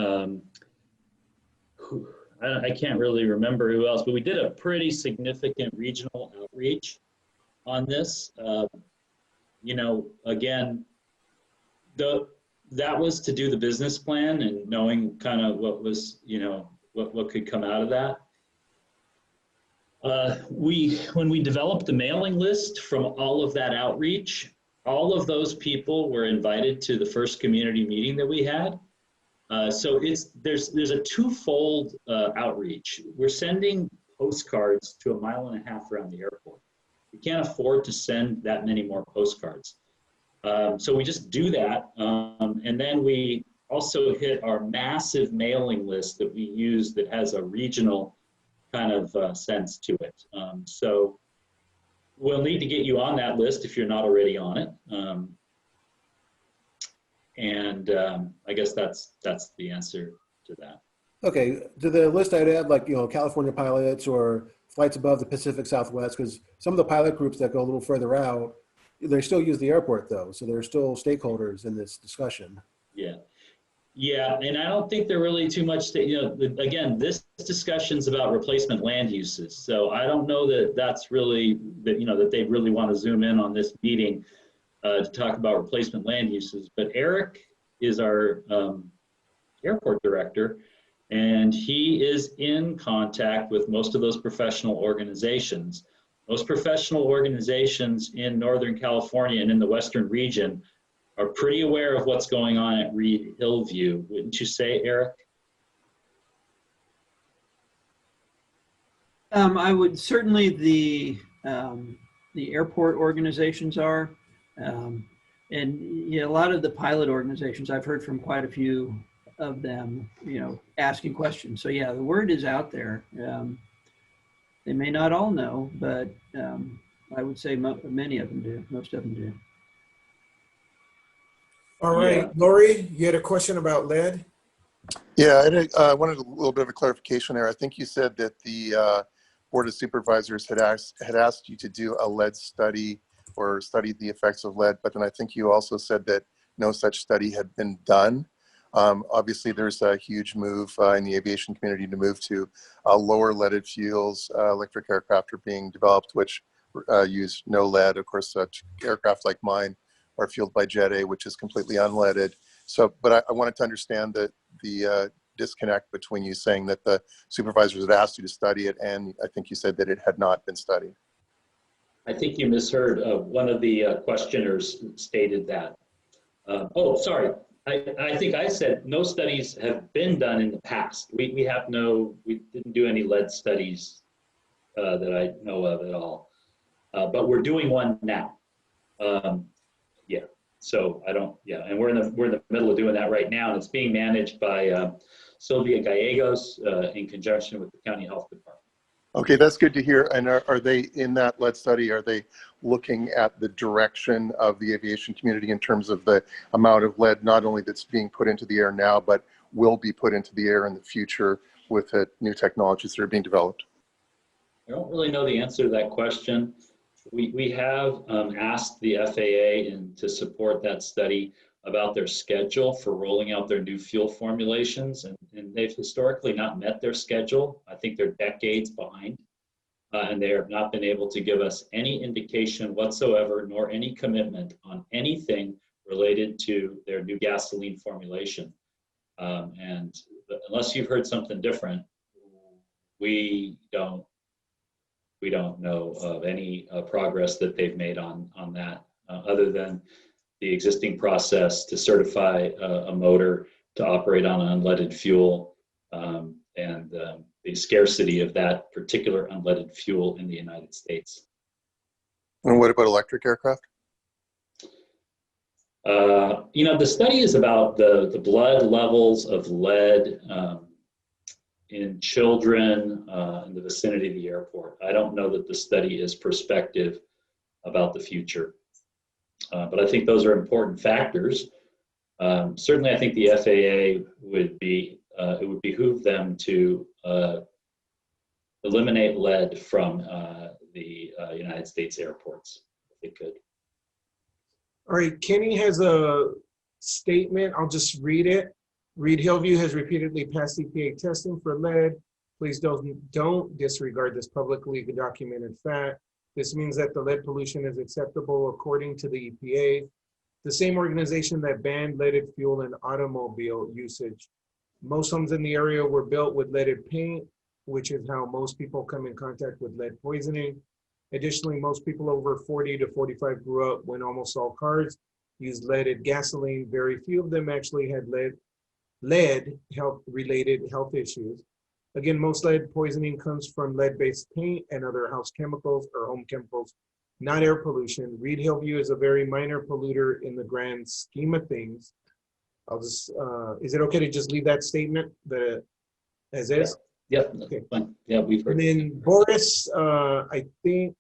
I can't really remember who else, but we did a pretty significant regional outreach on this. Again, that was to do the business plan and knowing kind of what was, what could come out of that. When we developed the mailing list from all of that outreach, all of those people were invited to the first community meeting that we had. So there's a twofold outreach. We're sending postcards to 1.5 miles around the airport. We can't afford to send that many more postcards. So we just do that. And then we also hit our massive mailing list that we use that has a regional kind of sense to it. So we'll need to get you on that list if you're not already on it. I guess that's the answer to that. Okay, to the list I'd add California pilots or flights above the Pacific Southwest, because some of the pilot groups that go a little further out, they still use the airport though. So they're still stakeholders in this discussion. Yeah, and I don't think they're really too much, again, this discussion's about replacement land uses. So I don't know that that's really, that they really want to zoom in on this meeting to talk about replacement land uses. But Eric is our airport director, and he is in contact with most of those professional organizations. Those professional organizations in Northern California and in the Western region are pretty aware of what's going on at Reid Hillview. Wouldn't you say, Eric? I would certainly the airport organizations are. And you know, a lot of the pilot organizations, I've heard from quite a few of them, you know, asking questions. So yeah, the word is out there. They may not all know, but I would say many of them do. Most of them do. All right, Lori, you had a question about lead? Yeah, I wanted a little bit of a clarification there. I think you said that the Board of Supervisors had asked you to do a lead study or studied the effects of lead, but then I think you also said that no such study had been done. Obviously, there's a huge move in the aviation community to move to lower leaded fuels. Electric aircraft are being developed, which use no lead. Of course, such aircraft like mine are fueled by Jet A, which is completely unleaded. So, but I wanted to understand the disconnect between you saying that the supervisors had asked you to study it, and I think you said that it had not been studied. I think you misheard. One of the questioners stated that. Oh, sorry. I think I said no studies have been done in the past. We didn't do any lead studies that I know of at all. But we're doing one now. Yeah. So and we're in the middle of doing that right now, and it's being managed by Sylvia Gallegos in conjunction with the County Health Department. Okay, that's good to hear. And are they in that lead study? Are they looking at the direction of the aviation community in terms of the amount of lead, not only that's being put into the air now, but will be put into the air in the future with the new technologies that are being developed? I don't really know the answer to that question. We have asked the FAA to support that study about their schedule for rolling out their new fuel formulations, and they've historically not met their schedule. I think they're decades behind, and they have not been able to give us any indication whatsoever, nor any commitment on anything related to their new gasoline formulation. And unless you've heard something different, we don't know of any progress that they've made on that, other than the existing process to certify a motor to operate on unleaded fuel, and the scarcity of that particular unleaded fuel in the United States. And what about electric aircraft? The study is about the blood levels of lead in children in the vicinity of the airport. I don't know that the study is prospective about the future. But I think those are important factors. Certainly, I think the FAA it would behoove them to eliminate lead from the United States airports if they could. All right, Kenny has a statement. I'll just read it. Reid Hillview has repeatedly passed EPA testing for lead. Please don't disregard this publicly documented fact. This means that the lead pollution is acceptable according to the EPA, the same organization that banned leaded fuel in automobile usage. Most homes in the area were built with leaded paint, which is how most people come in contact with lead poisoning. Additionally, most people over 40 to 45 grew up when almost all cars used leaded gasoline. Very few of them actually had lead related health issues. Again, most lead poisoning comes from lead-based paint and other house chemicals or home chemicals, not air pollution. Reid Hillview is a very minor polluter in the grand scheme of things. I'll just, is it okay to just leave that statement as is? Yep. Okay. Fine. Yeah, we've heard. And then Boris, I think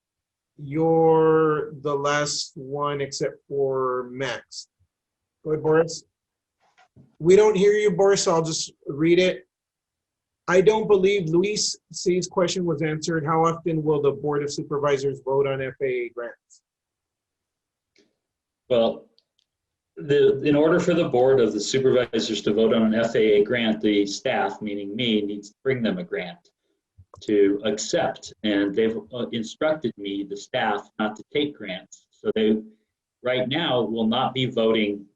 you're the last one except for Max. Go ahead, Boris. We don't hear you, Boris, so I'll just read it. I don't believe Luis C's question was answered. How often will the Board of Supervisors vote on FAA grants? Well, in order for the Board of the Supervisors to vote on an FAA grant, the staff, meaning me, needs to bring them a grant to accept. And they've instructed me, the staff, not to take grants. So they, right now, will not be voting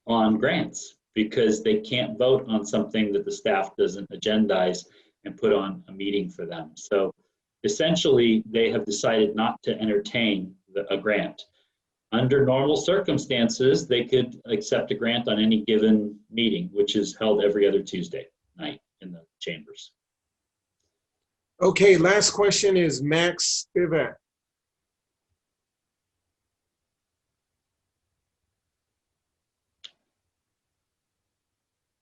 on grants, because they can't vote on something that the staff doesn't agendize and put on a meeting for them. So essentially, they have decided not to entertain a grant. Under normal circumstances, they could accept a grant on any given meeting, which is held every other Tuesday night in the chambers. Okay, last question is Max Spivak.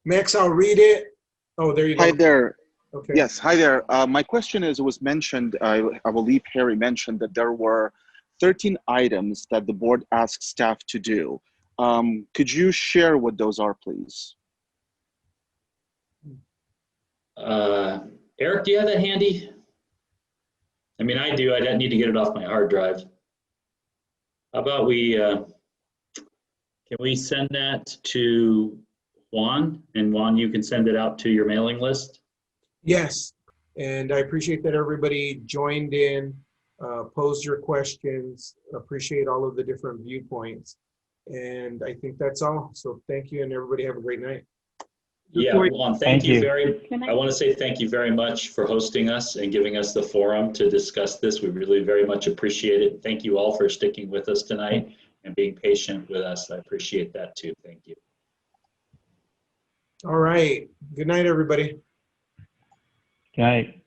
Max, I'll read it. Oh, there you go. Hi there. Okay. Yes, hi there. My question is, it was mentioned, I believe Harry mentioned that there were 13 items that the board asked staff to do. Could you share what those are, please? Eric, do you have that handy? I mean, I do. I don't need to get it off my hard drive. How about we, can we send that to Juan? And Juan, you can send it out to your mailing list? Yes, and I appreciate that everybody joined in, posed your questions, appreciate all of the different viewpoints. And I think that's all. So thank you, and everybody have a great night. Yeah, Juan, thank you very, Good night. I want to say thank you very much for hosting us and giving us the forum to discuss this. We really very much appreciate it. Thank you all for sticking with us tonight and being patient with us. I appreciate that too. Thank you. All right. Good night, everybody. Good night.